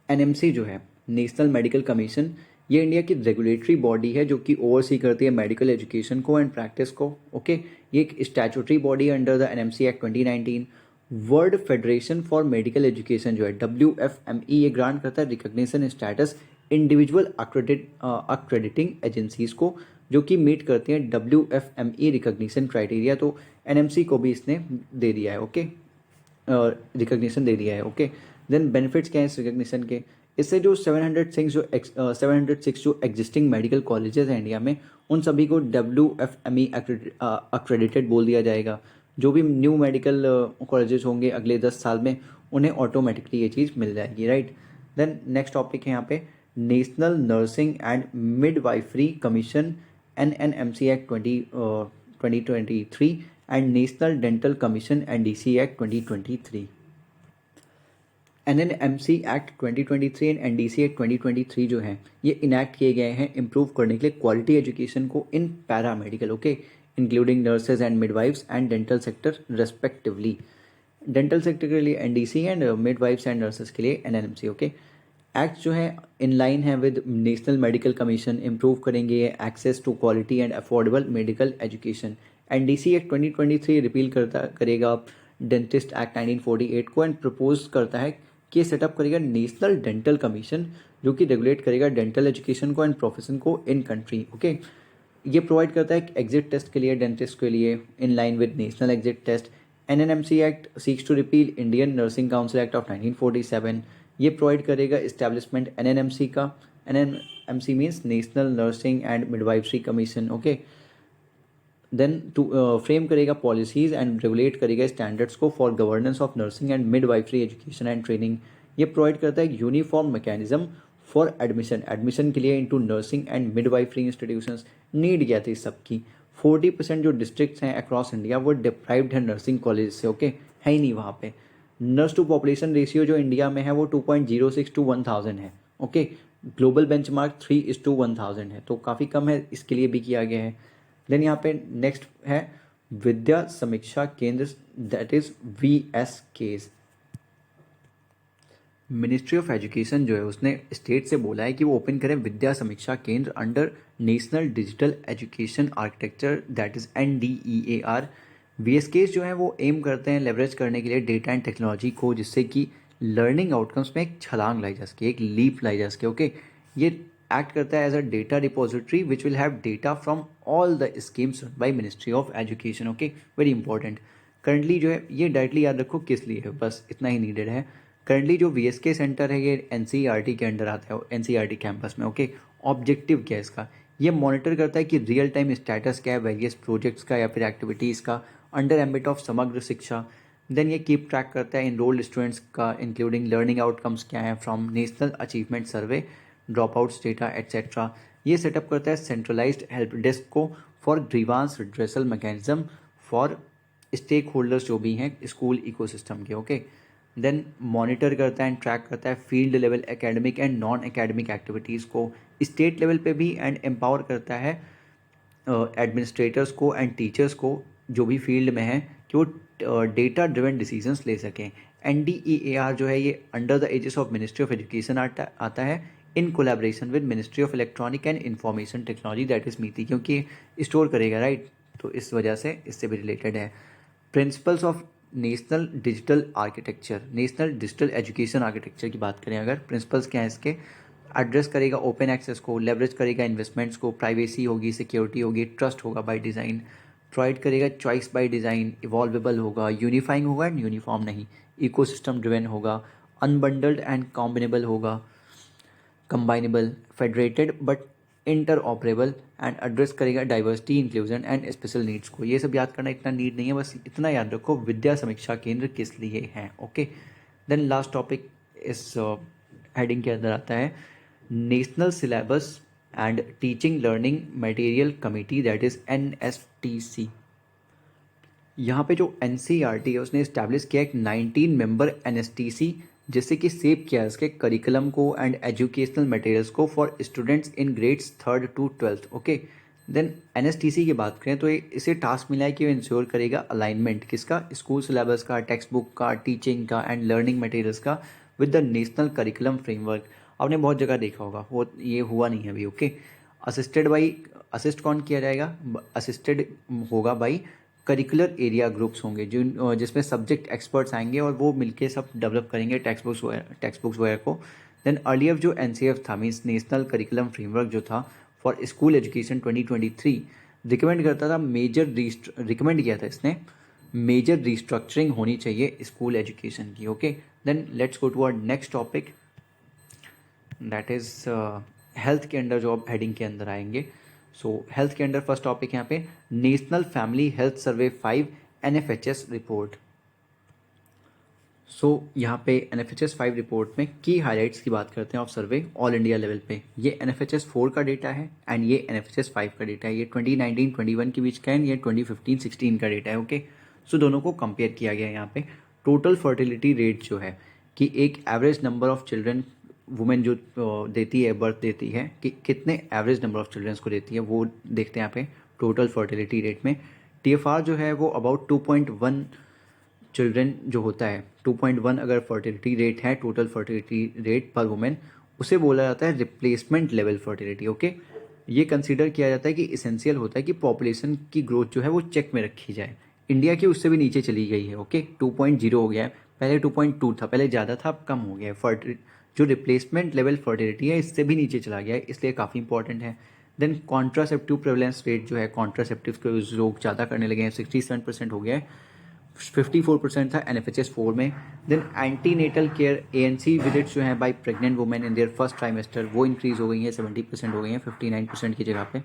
NMC जो है नेशनल मेडिकल कमीशन, ये इंडिया की रेगुलेटरी बॉडी है जो कि ओवरसी करती है मेडिकल एजुकेशन को एंड प्रैक्टिस को। ओके, ये एक स्टैट्यूटरी बॉडी है under the NMC act 2019। World federation for medical education जो है WFME ये ग्रांट करता है रिकॉग्निशन स्टेटस इंडिविजुअल अक्रेडिटिंग एजेंसीज को जो कि मीट करती हैं WFME रिकॉग्निशन क्राइटेरिया। तो NMC को भी इसने दे दिया है। ओके, रिकॉग्निशन दे दिया है। ओके, देन बेनिफिट्स क्या है इस रिकॉग्निशन के? इससे जो 706 जो एग्जिस्टिंग मेडिकल कॉलेजेस हैं इंडिया में, उन सभी को WFME अक्रेडिटेड बोल दिया जाएगा। जो भी न्यू मेडिकल कॉलेजेस होंगे अगले 10 साल में, उन्हें ऑटोमेटिकली ये चीज़ मिल जाएगी, राइट। देन नेक्स्ट टॉपिक है यहाँ पे national nursing and midwifery commission NNMC act 2023 and national dental commission NDC act 2023। NNMC act 2023 and NDC act 2023 जो हैं ये इनैक्ट किए गए हैं इम्प्रूव करने के लिए क्वालिटी एजुकेशन को in paramedical, okay, including nurses and midwives and dental sector respectively. Dental sector के लिए NDC and midwives and nurses के लिए NNMC। ओके, एक्ट जो है इन लाइन है with national medical commission, improve करेंगे access to quality and affordable medical education. NDC act 2023 repeal करेगा dentist act 1948 को एंड प्रपोज करता है कि सेटअप करेगा नेशनल डेंटल कमीशन जो कि रेगुलेट करेगा डेंटल एजुकेशन को एंड प्रोफेशन को इन कंट्री। ओके, ये प्रोवाइड करता है एग्जिट टेस्ट के लिए डेंटिस्ट के लिए in line with national exit test. NNMC act seeks to repeal Indian nursing council act of 1947। ये प्रोवाइड करेगा इस्टेब्लिशमेंट NNMC का। NNMC means national nursing and midwifery commission. Okay, then to frame करेगा policies and regulate करेगा standards को for governance of nursing and midwifery education and training. ये provide करता है uniform mechanism for admission के लिए into nursing and midwifery institutions. Need क्या थी सबकी? 40% जो डिस्ट्रिक्ट्स हैं अक्रॉस इंडिया वो डिप्राइव्ड है नर्सिंग कॉलेज से। ओके, है ही नहीं वहाँ पे। नर्स टू पॉपुलेशन रेशियो जो इंडिया में है वो 2.06 to 1000 है। ओके, ग्लोबल बेंचमार्क 3:1000 है, तो काफ़ी कम है, इसके लिए भी किया गया है। देन यहाँ पे नेक्स्ट है विद्या समीक्षा केंद्र, that is VSKs। Ministry of education जो है उसने स्टेट से बोला है कि वो ओपन करें विद्या समीक्षा केंद्र under national digital education architecture, that is NDEAR। VSKs जो है वो एम करते हैं लेवरेज करने के लिए डेटा एंड टेक्नोलॉजी को, जिससे कि लर्निंग आउटकम्स में एक छलांग लाई जा सके, एक लीप लाई जा सके। ओके, ये एक्ट करता है as a data repository which will have data from all the schemes by ministry of education. Okay, very important. Currently जो है ये डायरेक्टली याद रखो किस लिए है, बस इतना ही नीडेड है। करंटली जो VSK सेंटर है ये NCERT के अंडर आता है, NCERT कैंपस में। ओके, ऑब्जेक्टिव क्या है इसका? ये मॉनिटर करता है कि रियल टाइम स्टेटस क्या है वेरियस प्रोजेक्ट्स का या फिर एक्टिविटीज़ का अंडर एम्बिट ऑफ समग्र शिक्षा। देन ये कीप ट्रैक करता है इनरोल्ड स्टूडेंट्स का इंक्लूडिंग लर्निंग आउटकम्स क्या है from national achievement survey, dropouts data etcetera. ये सेटअप करता है सेंट्रलाइज्ड हेल्प डेस्क को for grievance redressal mechanism for stakeholders जो भी हैं स्कूल इकोसिस्टम के। ओके, देन मॉनिटर करता है एंड ट्रैक करता है field level academic and non academic activities को स्टेट लेवल पे भी एंड एम्पावर करता है एडमिनिस्ट्रेटर्स को एंड टीचर्स को जो भी फील्ड में है कि वो डेटा ड्रिवन डिसीजंस ले सकें। NDEAR जो है ये under the aegis of ministry of education आता है in collaboration with ministry of electronic and information technology, that is MITI, क्योंकि स्टोर करेगा, राइट, तो इस वजह से इससे भी रिलेटेड है। Principles of national digital architecture, national digital education architecture की बात करें अगर, प्रिंसिपल्स क्या है इसके? एड्रेस करेगा ओपन एक्सेस को, लेवरेज करेगा इन्वेस्टमेंट्स को, प्राइवेसी होगी, सिक्योरिटी होगी, ट्रस्ट होगा बाय डिज़ाइन, प्रोवाइड करेगा चॉइस बाय डिज़ाइन, इवॉल्वेबल होगा, यूनिफाइंग होगा एंड यूनिफॉर्म नहीं, इकोसिस्टम ड्रिवन होगा, अनबंडल्ड एंड कॉम्बिनेबल होगा, combinable, federated but interoperable and address करेगा diversity, inclusion and special needs को। ये सब याद करना इतना नीड नहीं है, बस इतना याद रखो विद्या समीक्षा केंद्र किस लिए है। ओके, देन लास्ट टॉपिक इस हेडिंग के अंदर आता है national syllabus and teaching learning material committee, that is NSTC। यहाँ पे जो NCERT है उसने इस्टेब्लिश किया एक 19 मेंबर NSTC, जिससे कि सेव किया इसके करिकुलम को एंड एजुकेशनल मटेरियल्स को for students in grades 3rd to 12th। Okay, then NSTC की बात करें तो इसे टास्क मिला है कि वो इंश्योर करेगा अलाइनमेंट किसका? स्कूल सिलेबस का, टेक्स्ट बुक का, टीचिंग का एंड लर्निंग मटेरियल्स का with the national curriculum framework आपने बहुत जगह देखा होगा, वो ये हुआ नहीं है अभी। ओके, असिस्ट कौन किया जाएगा? असिस्टेड होगा बाई करिकुलर एरिया ग्रुप्स होंगे जिसमें सब्जेक्ट एक्सपर्ट्स आएंगे और वो मिलके सब डेवलप करेंगे टेक्स्ट बुक्स वगैरह को। देन अर्लियर जो NCF था, मीन्स नेशनल करिकुलम फ्रेमवर्क जो था फॉर स्कूल एजुकेशन 2023, रिकमेंड करता था रिकमेंड किया था इसने मेजर रिस्ट्रक्चरिंग होनी चाहिए स्कूल एजुकेशन की। Okay, then let's go to our next topic, that is health के अंडर जो अब हेडिंग के अंदर आएंगे। सो हेल्थ के अंडर फर्स्ट टॉपिक यहाँ पे national family health survey 5 NFHS report. So यहाँ पे NFHS 5 रिपोर्ट में की हाईलाइट्स की बात करते हैं of survey all India level पे। ये NFHS 4 का डेटा है एंड ये NFHS 5 का डेटा है। ये 2019-21 के बीच का है, ये 2015-16 का डेटा है। ओके, सो दोनों को कंपेयर किया गया है यहाँ पे। टोटल फर्टिलिटी रेट जो है कि एक average number of children women जो देती है, बर्थ देती है, कि कितने एवरेज नंबर ऑफ चिल्ड्रंस को देती है, वो देखते हैं यहाँ पे टोटल फर्टिलिटी रेट में। TFR जो है वो अबाउट 2.1 चिल्ड्रन जो होता है, 2.1 अगर फर्टिलिटी रेट है, टोटल फर्टिलिटी रेट पर वुमेन, उसे बोला जाता है रिप्लेसमेंट लेवल फर्टिलिटी। ओके, ये कंसीडर किया जाता है कि इसेंशियल होता है कि पॉपुलेशन की ग्रोथ जो है वो चेक में रखी जाए। इंडिया की उससे भी नीचे चली गई है। ओके, 2.0 हो गया है, पहले 2.2 था, पहले ज़्यादा था, अब कम हो गया है। जो रिप्लेसमेंट लेवल फर्टिलिटी है इससे भी नीचे चला गया है, इसलिए काफ़ी इंपॉर्टेंट है। देन कॉन्ट्रासेप्टिव प्रेवलेंस रेट जो है, कॉन्ट्रासेप्टिव के लोग ज़्यादा करने लगे हैं, 67% हो गया है, 54% था NFHS 4 में। Then antenatal care ANC visits जो हैं by pregnant women in their first trimester, वो इंक्रीज हो गई है, 70% हो गई हैं 59% की जगह पे।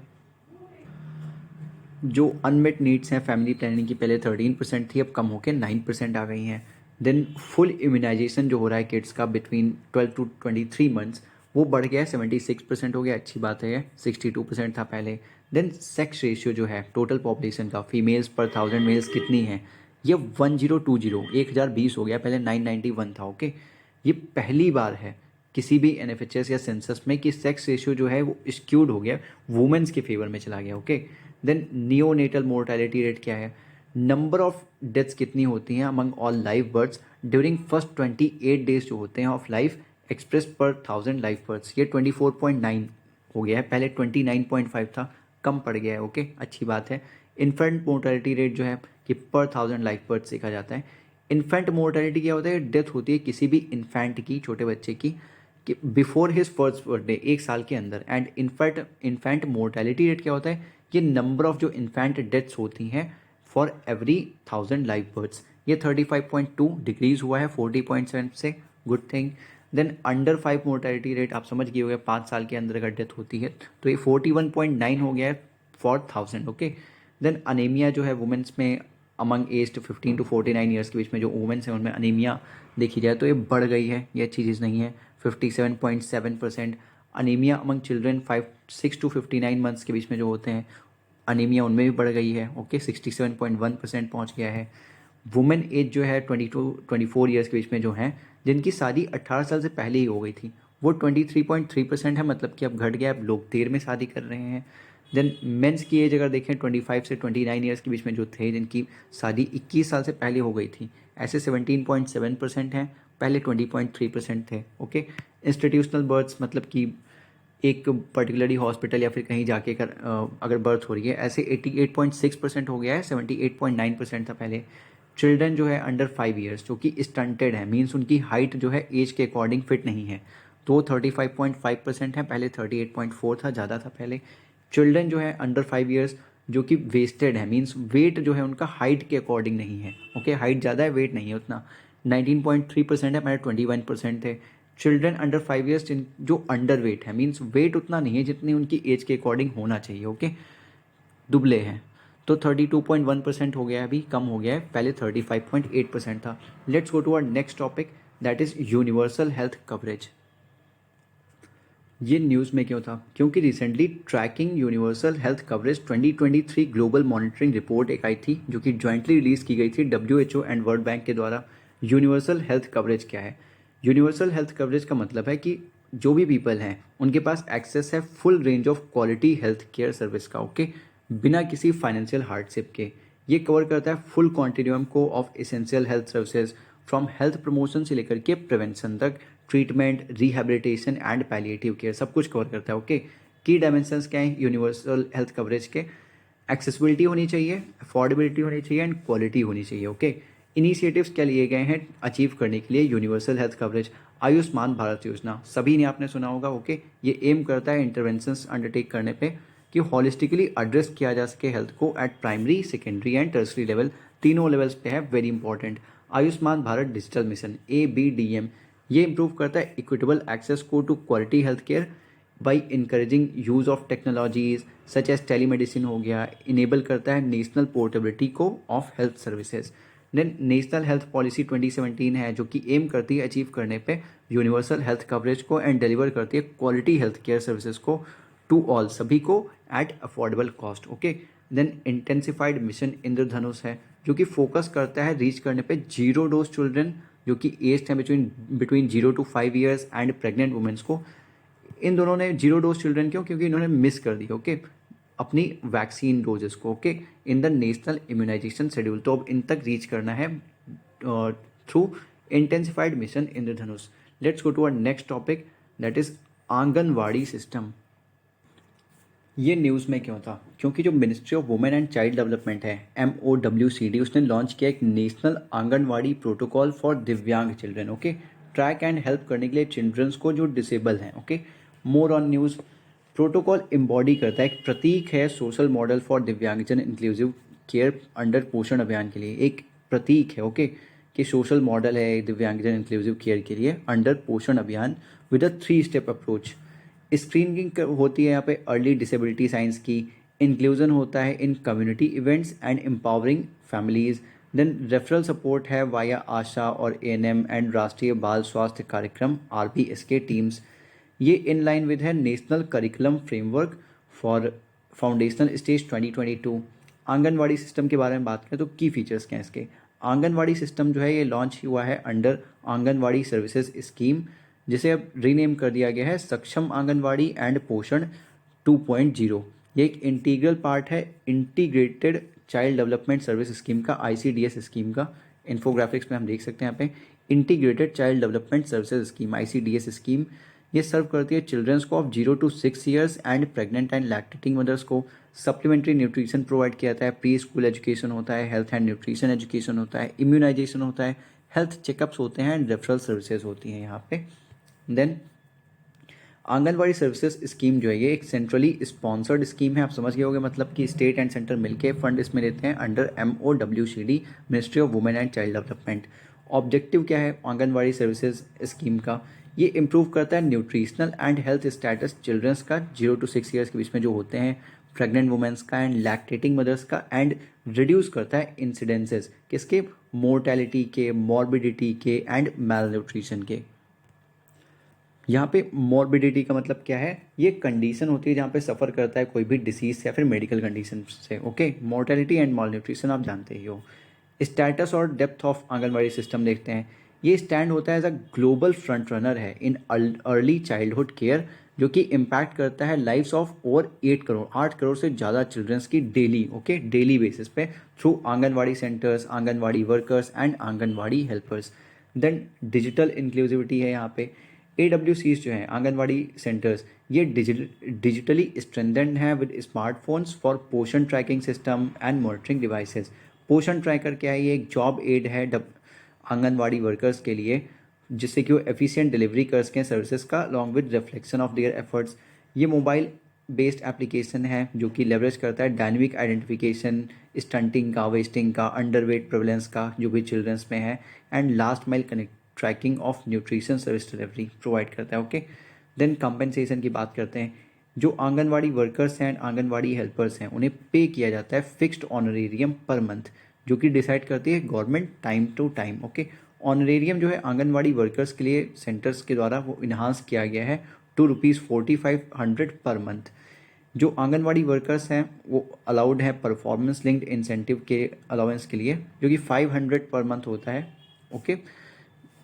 जो अनमेट नीड्स हैं फैमिली प्लानिंग की, पहले 13% थी, अब कम होकर 9% आ गई हैं। देन फुल इम्यूनाइजेशन जो हो रहा है किड्स का बिटवीन 12 to 23 मंथ्स, वो बढ़ गया है, 76% हो गया, अच्छी बात है, 62% था पहले। देन सेक्स रेशियो जो है टोटल पॉपुलेशन का, फीमेल्स पर 1000 मेल्स कितनी है, ये 1020 हो गया, पहले 991 था। ओके, ये पहली बार है किसी भी NFHS या सेंसस में कि सेक्स रेशियो जो है वो स्क्यूड हो गया, वुमेन्स के फेवर में चला गया। Okay, then neonatal mortality rate क्या है, नंबर ऑफ डेथ्स कितनी होती हैं among all live births during first 28 days जो होते हैं ऑफ लाइफ एक्सप्रेस पर 1000 लाइव बर्ड्स, ये 24.9 हो गया है, पहले 29.5 था, कम पड़ गया है। ओके, अच्छी बात है। इन्फेंट मोर्टेलिटी रेट जो है कि पर 1000 लाइव बर्ड्स देखा जाता है। इन्फेंट मोर्टेलिटी क्या होता है, डेथ होती है किसी भी इन्फेंट की, छोटे बच्चे की, कि बिफोर हिज फर्स्ट बर्थडे, 1 साल के अंदर। एंड इन्फेंट मोर्टेलिटी रेट क्या होता है, ये नंबर ऑफ जो इन्फेंट डेथ्स होती हैं फॉर एवरी 1000 लाइव बर्ड्स, ये 35.2 डिक्रीज हुआ है 40.7 से, good thing. Then under 5 mortality rate आप समझ गए होंगे, 5 साल के अंदर अगर डेथ होती है तो ये 41.9 हो गया है फॉर 1000। ओके, देन अनेमिया जो है वुमेन्स में अमंग एज 15 to 49 ईयर्स के बीच में जो वुमेन्स हैं उनमें अनेमिया देखी जाए तो ये बढ़ गई है, ये अच्छी चीज़ नहीं है, 57.7%। Anaemia among children 6 to 59 months के बीच में जो होते हैं, अनीमिया उनमें भी बढ़ गई है। ओके, 67.1% पहुंच गया है। वुमेन एज जो है 20 to 24 ईयर्स के बीच में जो हैं, जिनकी शादी 18 साल से पहले ही हो गई थी, वो 23.3% है, मतलब कि अब घट गया, अब लोग देर में शादी कर रहे हैं। देन मेंस की एज अगर देखें 25 से 29 ईयर्स के बीच में जो थे, जिनकी शादी 21 साल से पहले हो गई थी, ऐसे 17.7% हैं, पहले 20.3% थे। ओके, इंस्टीट्यूशनल बर्थ्स मतलब कि एक पर्टिकुलरली हॉस्पिटल या फिर कहीं जाके अगर बर्थ हो रही है, ऐसे 88.6% हो गया है, 78.9% था पहले। चिल्ड्रन जो है अंडर 5 ईयर्स जो कि स्टंटेड है, मीन्स उनकी हाइट जो है एज के अकॉर्डिंग फिट नहीं है, तो 35.5% है, पहले 38.4 था, ज़्यादा था पहले। चिल्ड्रन जो है अंडर 5 ईयर्स जो कि वेस्टेड है, मीन्स वेट जो है उनका हाइट के अकॉर्डिंग नहीं है। ओके, हाइट ज़्यादा है, वेट नहीं है उतना, 19.3% है, पहले 21% थे। चिल्ड्रन अंडर 5 ईयर्स जो अंडर वेट है, मीन्स वेट उतना नहीं है जितनी उनकी एज के अकॉर्डिंग होना चाहिए। ओके, दुबले हैं, तो 32.1% हो गया है, अभी कम हो गया है, पहले 35.8% था। Let's go to our next topic, that is universal health coverage. ये न्यूज़ में क्यों था, क्योंकि recently tracking universal health coverage 2023 global monitoring report एक आई थी, जो कि जॉइंटली रिलीज़ की गई थी WHO एंड वर्ल्ड बैंक के द्वारा। यूनिवर्सल हेल्थ कवरेज क्या है, यूनिवर्सल हेल्थ कवरेज का मतलब है कि जो भी पीपल हैं उनके पास एक्सेस है full range of quality health care service का। ओके, बिना किसी फाइनेंशियल हार्डशिप के। ये कवर करता है फुल कॉन्टिन्यूम को of essential health services, from health promotion से लेकर के प्रिवेंशन तक, treatment, rehabilitation and palliative care, सब कुछ कवर करता है। ओके, की डायमेंशंस क्या है यूनिवर्सल हेल्थ कवरेज के? एक्सेसिबिलिटी होनी चाहिए, अफोर्डेबिलिटी होनी चाहिए एंड क्वालिटी होनी चाहिए। ओके, इनिशिएटिव्स क्या लिए गए हैं अचीव करने के लिए universal health coverage? Ayushman Bharat योजना, सभी ने आपने सुना होगा। ओके, ये एम करता है इंटरवेंशंस अंडरटेक करने पे कि हॉलिस्टिकली एड्रेस किया जा सके हेल्थ को at primary, secondary and tertiary level, तीनों लेवल्स पे है, very important. Ayushman Bharat digital mission ABDM, ये इंप्रूव करता है इक्विटेबल एक्सेस को to quality health care by encouraging use of technologies such as telemedicine हो गया, इनेबल करता है नेशनल पोर्टेबिलिटी को of health services. Then national health policy 2017 है जो कि एम करती है अचीव करने पे यूनिवर्सल हेल्थ कवरेज को एंड डिलीवर करती है क्वालिटी हेल्थ केयर सर्विसेज को टू ऑल, सभी को at affordable cost. Okay, then intensified mission Indradhanush है जो कि फोकस करता है रीच करने पे जीरो डोज चिल्ड्रन जो कि एज है between 0 to 5 years and pregnant women's को। इन दोनों ने जीरो डोज चिल्ड्रन क्यों? क्योंकि इन्होंने मिस कर दी ओके अपनी वैक्सीन डोजेस को। Okay, in the national immunisation schedule, तो अब इन तक रीच करना है through intensified mission Indradhanush. Let's go to our next topic, that is anganwadi system. ये न्यूज़ में क्यों था? क्योंकि जो ministry of women and child development है MOWCD, उसने लॉन्च किया एक नेशनल आंगनवाड़ी प्रोटोकॉल फॉर दिव्यांग children. Okay, track and help करने के लिए चिल्ड्रंस को जो डिसेबल हैं। Okay, more on news. Protocol embody करता है, एक प्रतीक है सोशल मॉडल फॉर दिव्यांगजन इंक्लूसिव केयर अंडर पोषण अभियान के लिए, एक प्रतीक है। ओके, कि सोशल मॉडल है दिव्यांगजन इंक्लूसिव केयर के लिए under Poshan Abhiyan with a 3 step approach. Screening होती है यहाँ पे अर्ली डिसेबिलिटी साइंस की, इंक्लूजन होता है in community events and empowering families, then referral support है वाया आशा और ANM एंड राष्ट्रीय बाल स्वास्थ्य कार्यक्रम RBSK टीम्स। ये इन लाइन विद है national curriculum framework for foundational stage 2022। Anganwadi system के बारे में बात करें तो की फीचर्स क्या हैं इसके? आंगनवाड़ी सिस्टम जो है ये लॉन्च हुआ है अंडर आंगनवाड़ी सर्विसेज स्कीम, जिसे अब रीनेम कर दिया गया है सक्षम आंगनवाड़ी एंड पोषण 2.0। ये एक इंटीग्रल पार्ट है integrated child development service scheme का, ICDS स्कीम का। इन्फोग्राफिक्स में हम देख सकते हैं यहाँ पे integrated child development services scheme ICDS scheme. ये सर्व करती है चिल्ड्रंस को of 0 to 6 years and pregnant and lactating mothers को। सप्लीमेंट्री न्यूट्रिशन प्रोवाइड किया जाता है, प्री स्कूल एजुकेशन होता है, हेल्थ एंड न्यूट्रिशन एजुकेशन होता है, इम्यूनाइजेशन होता है, हेल्थ चेकअप्स होते हैं एंड रेफरल सर्विसेज होती हैं यहाँ पे। देन आंगनवाड़ी सर्विसेज स्कीम जो है ये एक सेंट्रली स्पॉन्सर्ड स्कीम है, आप समझ गए होंगे, मतलब कि स्टेट एंड सेंटर मिलके फंड इसमें देते हैं under MOWCD, ministry of women and child development. Objective क्या है आंगनवाड़ी सर्विसेज स्कीम का? ये इंप्रूव करता है nutritional and health status childrens का 0 to 6 years के बीच में जो होते हैं, प्रेग्नेंट वुमेन्स का एंड लैक्टेटिंग मदर्स का, एंड रिड्यूस करता है इंसिडेंसेस किसके? मोर्टेलिटी के, मॉर्बिडिटी के एंड मैल न्यूट्रिशन के। यहाँ पे मॉर्बिडिटी का मतलब क्या है? ये कंडीशन होती है जहाँ पे सफ़र करता है कोई भी डिसीज या फिर मेडिकल कंडीशन से। Okay, mortality and mall nutrition आप जानते ही हो। स्टेटस और डेप्थ ऑफ आंगनवाड़ी सिस्टम देखते हैं। ये स्टैंड होता है as a global front runner है इन अर्ली चाइल्डहुड केयर, जो कि इम्पैक्ट करता है लाइव्स ऑफ ओवर 8 करोड़ से ज़्यादा चिल्ड्रंस की डेली। ओके, डेली बेसिस पे through anganwadi centres, anganwadi workers and anganwadi helpers. Then digital inclusivity है यहाँ पे। AWCs जो हैं आंगनवाड़ी सेंटर्स, ये डिजिटली स्ट्रेंथेंड हैं with smartphones for Poshan tracking system and monitoring devices. Poshan tracker क्या है? ये एक जॉब एड है आंगनवाड़ी वर्कर्स के लिए, जिससे कि वो एफिशिएंट डिलीवरी कर सकें सर्विसेज का along with reflection of their efforts. ये मोबाइल बेस्ड एप्लीकेशन है जो कि लेवरेज करता है डायनेमिक आइडेंटिफिकेशन स्टंटिंग का, वेस्टिंग का, अंडरवेट प्रेवलेंस का जो भी चिल्ड्रंस में है, and last mile connect tracking of nutrition service delivery provide करता है। ओके, देन कंपेंसेशन की बात करते हैं। जो आंगनवाड़ी वर्कर्स हैं, आंगनवाड़ी हेल्पर्स हैं, उन्हें पे किया जाता है फिक्स्ड ऑनरेरियम पर मंथ, जो कि डिसाइड करती है government time to time. Okay, honorarium जो है आंगनवाड़ी वर्कर्स के लिए सेंटर्स के द्वारा वो इन्हांस किया गया है टू ₹4500 पर मंथ। जो आंगनवाड़ी वर्कर्स हैं वो अलाउड है परफॉर्मेंस लिंक्ड इंसेंटिव के अलाउंस के लिए, जो कि 500 पर मंथ होता है। ओके,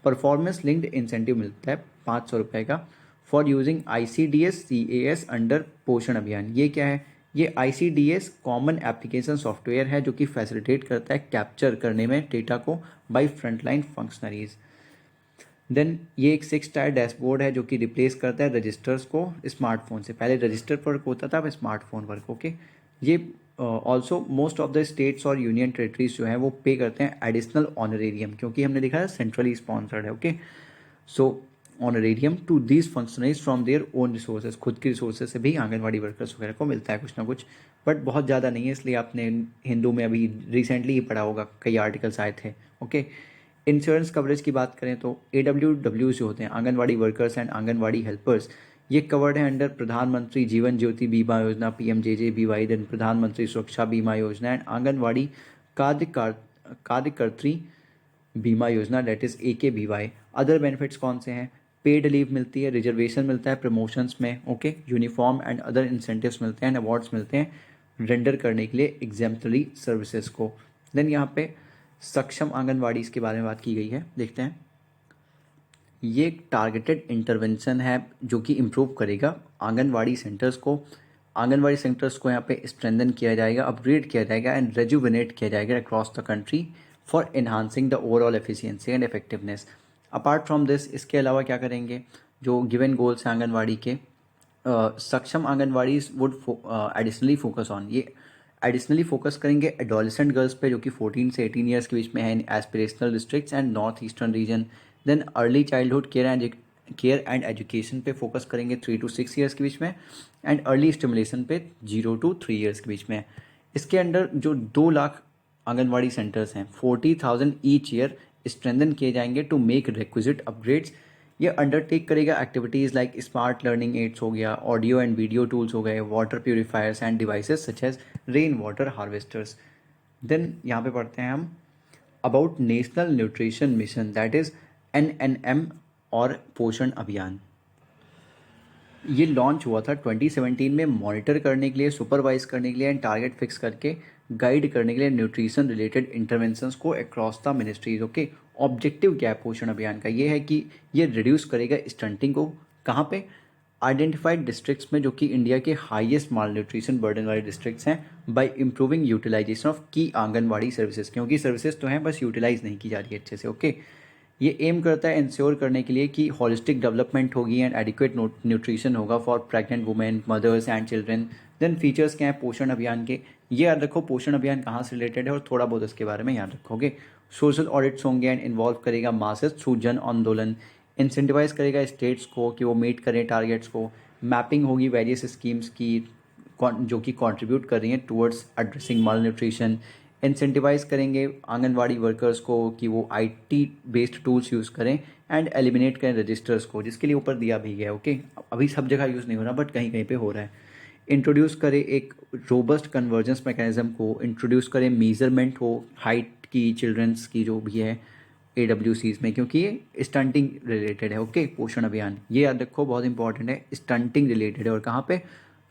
परफॉर्मेंस लिंक्ड इंसेंटिव मिलता है 500 रुपये का for using ICDS CAS under Poshan अभियान। ये क्या है? ये ICDS कॉमन एप्लीकेशन सॉफ्टवेयर है जो कि फैसिलिटेट करता है कैप्चर करने में डेटा को बाय फ्रंटलाइन फंक्शनरीज। देन ये एक 6 टायर डैशबोर्ड है जो कि रिप्लेस करता है रजिस्टर्स को स्मार्टफोन से। पहले रजिस्टर वर्क होता था, अब स्मार्टफोन वर्क। ओके, ये also most of the states और यूनियन टेरिटरीज जो है वो पे करते हैं एडिशनल ऑनरेरियम, क्योंकि हमने देखा है सेंट्रली स्पॉन्सर्ड है। Okay, so honorarium to these functionaries from their own resources, खुद के रिसोर्सेज से भी आंगनवाड़ी वर्कर्स वगैरह को मिलता है कुछ ना कुछ, बट बहुत ज़्यादा नहीं है। इसलिए आपने हिंदू में अभी रिसेंटली ही पढ़ा होगा, कई आर्टिकल्स आए थे। ओके, इंश्योरेंस कवरेज की बात करें तो AWW जो होते हैं anganwadi workers and anganwadi helpers, ये कवर्ड है अंडर प्रधानमंत्री जीवन ज्योति बीमा योजना PMJJBY, देन प्रधानमंत्री सुरक्षा बीमा योजना एंड आंगनवाड़ी कार्यकर्त्री बीमा योजना, that is AKBY। Other benefits कौन से हैं? पेड लीव मिलती है, रिजर्वेशन मिलता है प्रमोशंस में। Okay, uniform and other incentives मिलते हैं, अवार्ड्स मिलते हैं रेंडर करने के लिए एग्जाम्पलरी सर्विसेज को। देन यहाँ पे सक्षम आंगनवाड़ी के बारे में बात की गई है, देखते हैं। ये एक टारगेटेड इंटरवेंशन है जो कि इम्प्रूव करेगा आंगनवाड़ी सेंटर्स को। आंगनवाड़ी सेंटर्स को यहाँ पे स्ट्रेंथन किया जाएगा, अपग्रेड किया जाएगा एंड रेजुविनेट किया जाएगा across the country for enhancing the overall efficiency and effectiveness. Apart from this, इसके अलावा क्या करेंगे, जो गिवन गोल्स हैं आंगनवाड़ी के, सक्षम anganwadi would additionally focus on, ये एडिशनली फोकस करेंगे एडोलेसेंट गर्ल्स पे जो कि 14 से 18 ईयर्स के बीच में है in aspirational districts and north eastern region. Then early childhood care and education पे फोकस करेंगे 3 to 6 ईयर्स के बीच में, एंड अर्ली स्टिमुलेशन पे 0 to 3 ईयर्स के बीच में। इसके अंडर जो 2 लाख आंगनवाड़ी सेंटर्स हैं, 40,000 ईच ईयर स्ट्रेंथन किए जाएंगे टू मेक रिक्विजिट अपग्रेड्स। ये अंडरटेक करेगा activities like smart learning aids हो गया, ऑडियो एंड वीडियो टूल्स हो गए, water purifiers and devices such as rain water harvesters. Then यहाँ पे पढ़ते हैं हम about national nutrition mission, that is NNM और पोषण अभियान। ये लॉन्च हुआ था 2017 में, मॉनिटर करने के लिए, सुपरवाइज करने के लिए एंड टारगेट फिक्स करके गाइड करने के लिए न्यूट्रिशन रिलेटेड इंटरवेंशंस को across the ministries. Okay, objective क्या है पोषण अभियान का? ये है कि ये रिड्यूस करेगा स्टंटिंग को। कहाँ पे? आइडेंटिफाइड डिस्ट्रिक्ट्स में जो कि इंडिया के हाईएस्ट माल न्यूट्रिशन बर्डन वाले डिस्ट्रिक्ट्स हैं, बाय इम्प्रूविंग यूटिलाइजेशन ऑफ की आंगनवाड़ी सर्विसेज, क्योंकि सर्विसेज तो हैं बस यूटिलाइज नहीं की जा रही है अच्छे से। ओके, ये एम करता है इंश्योर करने के लिए कि होलिस्टिक डेवलपमेंट होगी एंड एडिक्वेट न्यूट्रिशन होगा for pregnant women, mothers and children. Then features क्या हैं पोषण अभियान के, ये याद रखो पोषण अभियान कहाँ से रिलेटेड है और थोड़ा बहुत इसके बारे में याद रखोगे। सोशल ऑडिट्स होंगे एंड इन्वॉल्व करेगा मासेस थ्रू जन आंदोलन, इंसेंटिवाइज करेगा स्टेट्स को कि वो मीट करें टारगेट्स को, मैपिंग होगी वेरियस स्कीम्स की जो कि कंट्रीब्यूट कर रही हैं टुवर्ड्स एड्रेसिंग माल न्यूट्रिशन, इंसेंटिवाइज करेंगे आंगनवाड़ी वर्कर्स को कि वो IT बेस्ड टूल्स यूज़ करें एंड एलिमिनेट करें रजिस्टर्स को, जिसके लिए ऊपर दिया भी गया। ओके, अभी सब जगह यूज़ नहीं हो रहा बट कहीं कहीं पे हो रहा है। इंट्रोड्यूस करें एक रोबस्ट कन्वर्जेंस मैकेनिज्म को, इंट्रोड्यूस करें मेजरमेंट हो हाइट की चिल्ड्रंस की जो भी है AWCs में, क्योंकि ये स्टंटिंग रिलेटेड है। ओके, पोषण अभियान ये याद रखो बहुत इंपॉर्टेंट है, स्टंटिंग रिलेटेड है। और कहाँ पे?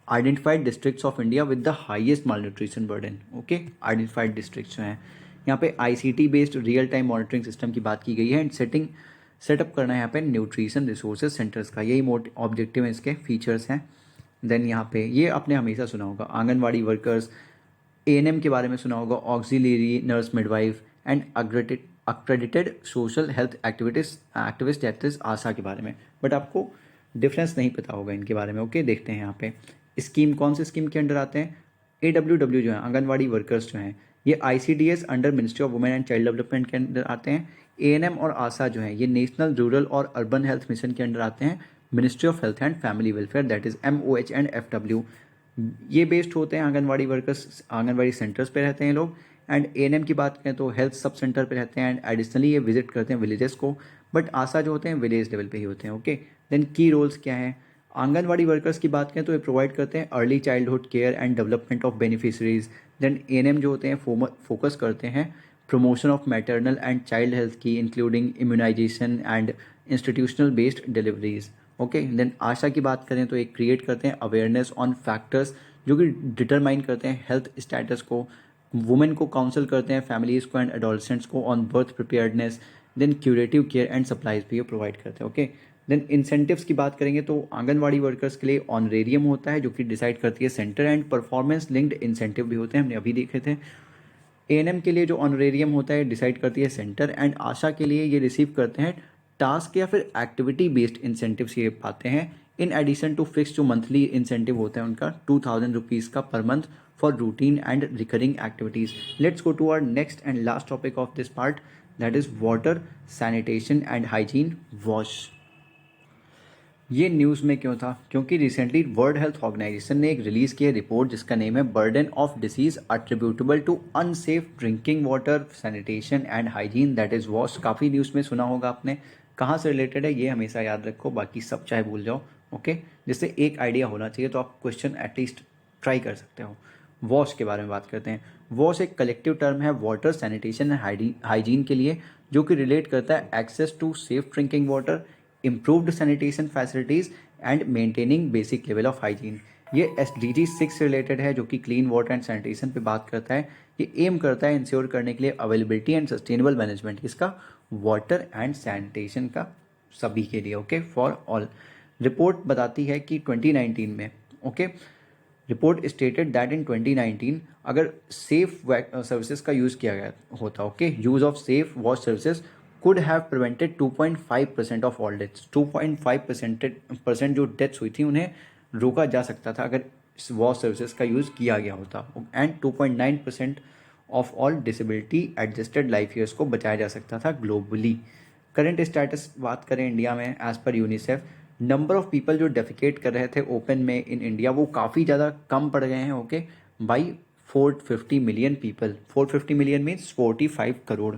Identified districts of India with the highest mall nutrition burden. Okay, identified districts जो हैं, यहाँ पे ICT based real time monitoring system की बात की गई है एंड सेटअप करना है यहाँ पे न्यूट्रिशन रिसोर्सेज सेंटर्स का, यही ऑब्जेक्टिव है, इसके फीचर्स हैं। देन यहाँ पे ये आपने हमेशा सुना होगा आंगनवाड़ी वर्कर्स, ANM के बारे में सुना होगा, auxiliary nurse midwife and accredited social health activist that is ASHA के बारे में, बट आपको डिफरेंस नहीं पता होगा इनके बारे में। ओके, देखते हैं यहाँ पे स्कीम कौन से स्कीम के अंडर आते हैं। AWW जो है आंगनवाड़ी वर्कर्स जो हैं ये ICDS under ministry of women and child development के अंडर आते हैं। ANM और आशा जो है ये नेशनल रूरल और अर्बन हेल्थ मिशन के अंडर आते हैं, ministry of health and family welfare that is MOH and FW। ये बेस्ड होते हैं आंगनवाड़ी वर्कर्स, आंगनवाड़ी सेंटर्स पे रहते हैं लोग। एंड ANM की बात करें तो हेल्थ सब सेंटर पे रहते हैं एंड एडिशनली ये विजिट करते हैं विलेजेस को, बट आशा जो होते हैं विलेज लेवल पे ही होते हैं। ओके, देन की रोल्स क्या हैं आंगनवाड़ी वर्कर्स की बात करें तो ये प्रोवाइड करते हैं early childhood care and development of beneficiaries. Then ANM जो होते हैं फोकस करते हैं promotion of maternal and child health की, including immunisation and institutional based deliveries. Okay, then ASHA की बात करें तो एक क्रिएट करते हैं अवेयरनेस ऑन फैक्टर्स जो कि डिटरमाइन करते हैं हेल्थ स्टेटस को, वुमेन को काउंसिल करते हैं, फैमिलीज़ को एंड एडोलसेंट्स को on birth preparedness, then curative care and supplies भी ये प्रोवाइड करते हैं। ओके, देन इंसेंटिव्स की बात करेंगे तो आंगनवाड़ी वर्कर्स के लिए ऑनरेरियम होता है जो कि डिसाइड करती है centre, and performance linked incentive भी होते हैं, हमने अभी देखे थे। ANM के लिए जो ऑनरेरियम होता है डिसाइड करती है सेंटर, एंड आशा के लिए ये रिसीव करते हैं टास्क या फिर एक्टिविटी बेस्ड इंसेंटिव्स ये पाते हैं इन एडिशन टू फिक्स जो मंथली इंसेंटिव होता है उनका 2000 रुपीज़ का per month for routine and recurring activities. Let's go to our next and last topic of this part, that is water sanitation and hygiene wash. ये news में क्यों था? क्योंकि रिसेंटली वर्ल्ड हेल्थ ऑर्गेनाइजेशन ने एक release किया report जिसका name है burden of disease attributable to unsafe drinking water sanitation and hygiene that is वॉश. काफ़ी न्यूज़ में सुना होगा आपने. कहाँ से रिलेटेड है ये हमेशा याद रखो, बाकी सब चाहे भूल जाओ. ओके, जिससे एक आइडिया होना चाहिए तो आप क्वेश्चन एटलीस्ट ट्राई कर सकते हो. वॉश के बारे में बात करते हैं. वॉश एक कलेक्टिव टर्म है वाटर सैनिटेशन एंड हाइजीन के लिए, जो कि रिलेट करता है access to safe drinking water, improved sanitation facilities and maintaining basic level of hygiene. ये SDG 6 से रिलेटेड है जो कि क्लीन वाटर एंड सैनिटेशन पे बात करता है. ये एम करता है इंश्योर करने के लिए अवेलेबिलिटी एंड सस्टेनेबल मैनेजमेंट इसका वाटर एंड सैनिटेशन का सभी के लिए. Okay, for all. रिपोर्ट बताती है कि 2019 में, okay, report stated that in 2019 अगर सेफ सर्विसेज का यूज़ किया गया होता, okay, use of safe wash services could have prevented 2.5% of all deaths. 2.5% जो डेथ्स हुई थी उन्हें रोका जा सकता था अगर वॉश सर्विसेज का यूज़ किया गया होता. And 2.9% of all disability adjusted life years को बचाया जा सकता था ग्लोबली. करंट स्टेटस बात करें इंडिया में, as per UNICEF number of people जो डेफिकेट कर रहे थे ओपन में इन इंडिया वो काफ़ी ज़्यादा कम पड़ गए हैं. Okay, by 450 million people. 450 million means 45 crore.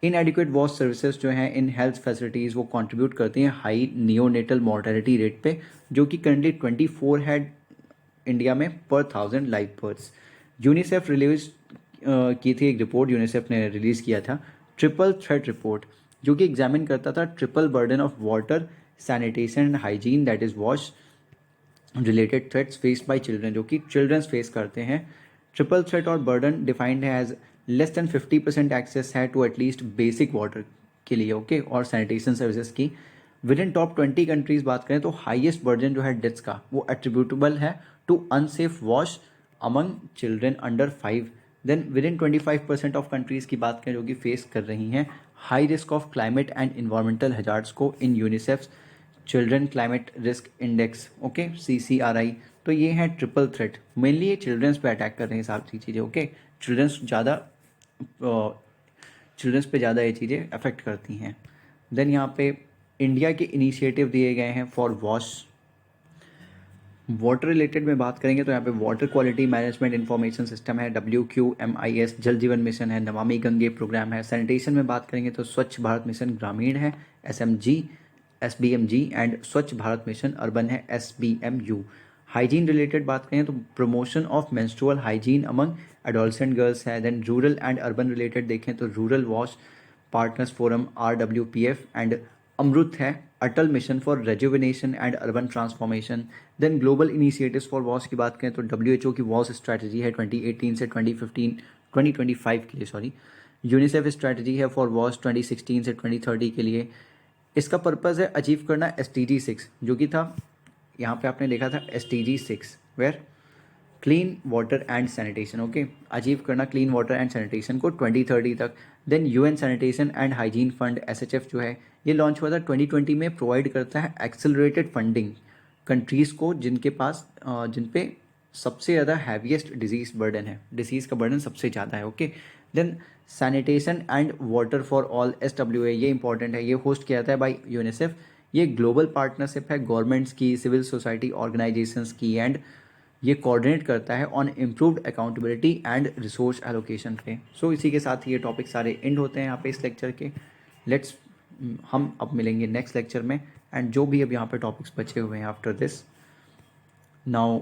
इनएडिक्वेट wash services जो हैं इन हेल्थ फैसिलिटीज़ वो कंट्रीब्यूट करती हैं हाई नियोनेटल मॉर्टेलिटी रेट पे, जो कि करंटली 24 है इंडिया में पर 1000 लाइव बर्थ्स. यूनिसेफ रिलीज की थी एक रिपोर्ट, यूनिसेफ ने रिलीज़ किया था ट्रिपल थ्रेट रिपोर्ट, जो कि एग्जामिन करता था triple burden of water sanitation and hygiene that is wash related threats faced by children, जो कि चिल्ड्रंस फेस करते हैं. ट्रिपल थ्रेट और बर्डन डिफाइंड है एज लेस देन 50% एक्सेस है टू एटलीस्ट बेसिक वाटर के लिए, ओके, और सैनिटेशन सर्विसेज की. विद इन टॉप 20 कंट्रीज बात करें तो हाईएस्ट बर्डन जो है डेथ्स का वो एट्रीब्यूटेबल है टू अनसेफ वॉश among children under 5. Then within 25% of countries की बात करें जो कि फेस कर रही हैं high risk of climate and environmental hazards को in UNICEF children climate risk index, okay, CCRI. तो ये है ट्रिपल थ्रेट. मेनली ये चिल्ड्रंस पे अटैक कर रहे हैं सारी चीज़ें. ओके, चिल्ड्रंस पे ज़्यादा ये चीज़ें अफेक्ट करती हैं. देन यहाँ पे इंडिया के इनिशिएटिव दिए गए हैं फॉर वॉश. वाटर रिलेटेड में बात करेंगे तो यहाँ पे water quality management information system है WQMIS, जल जीवन मिशन है, नमामि गंगे प्रोग्राम है. सैनिटेशन में बात करेंगे तो स्वच्छ भारत मिशन ग्रामीण है SMG SBMG and Swachh Bharat mission urban है SBMU. हाइजीन रिलेटेड बात करें तो promotion of menstrual hygiene among adolescent girls है. Then rural and urban related देखें तो रूरल वॉश partners forum RWPF and Amrut है, Atal mission for rejuvenation and urban transformation. Then global initiatives for वॉश की बात करें तो WHO की वॉश स्ट्रैटेजी है 2018 से 2025 के लिए, सॉरी. यूनिसेफ स्ट्रैटेजी है फॉर वॉश 2016 से 2030 के लिए. इसका पर्पज़ है अचीव करना SDG 6, जो कि था यहाँ पे आपने लिखा था SDG 6 where clean water and sanitation, okay, achieve करना क्लीन वाटर एंड सैनिटेशन को 2030 तक. Then UN sanitation and hygiene fund SHF जो है ये लॉन्च हुआ था 2020 में, प्रोवाइड करता है एक्सेलरेटेड फंडिंग कंट्रीज़ को जिनके पास जिन पे सबसे ज़्यादा हैवीएस्ट डिजीज़ बर्डन है, डिसीज़ का बर्डन सबसे ज़्यादा है. Okay, then sanitation and water for all SWA, ये इंपॉर्टेंट है, ये होस्ट किया जाता है बाय यूनिसेफ. ये ग्लोबल पार्टनरशिप है गवर्नमेंट्स की, सिविल सोसाइटी ऑर्गेनाइजेशंस की, एंड ये कोऑर्डिनेट करता है on improved accountability and resource allocation पे. सो इसी के साथ ये टॉपिक सारे एंड होते हैं यहाँ पे इस लेक्चर के. हम अब मिलेंगे नेक्स्ट लेक्चर में, एंड जो भी अब यहाँ पे टॉपिक्स बचे हुए हैं after this. Now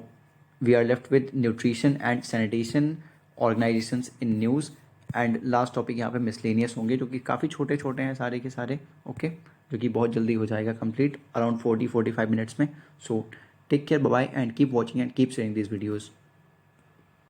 we are left with nutrition and sanitation organisations in news, and last topic यहाँ पे मिसलेनियस होंगे जो कि काफ़ी छोटे छोटे हैं सारे के सारे, ओके, जो कि बहुत जल्दी हो जाएगा कंप्लीट अराउंड 40-45 मिनट्स में. So take care, bye bye, and keep watching and keep sharing this videos.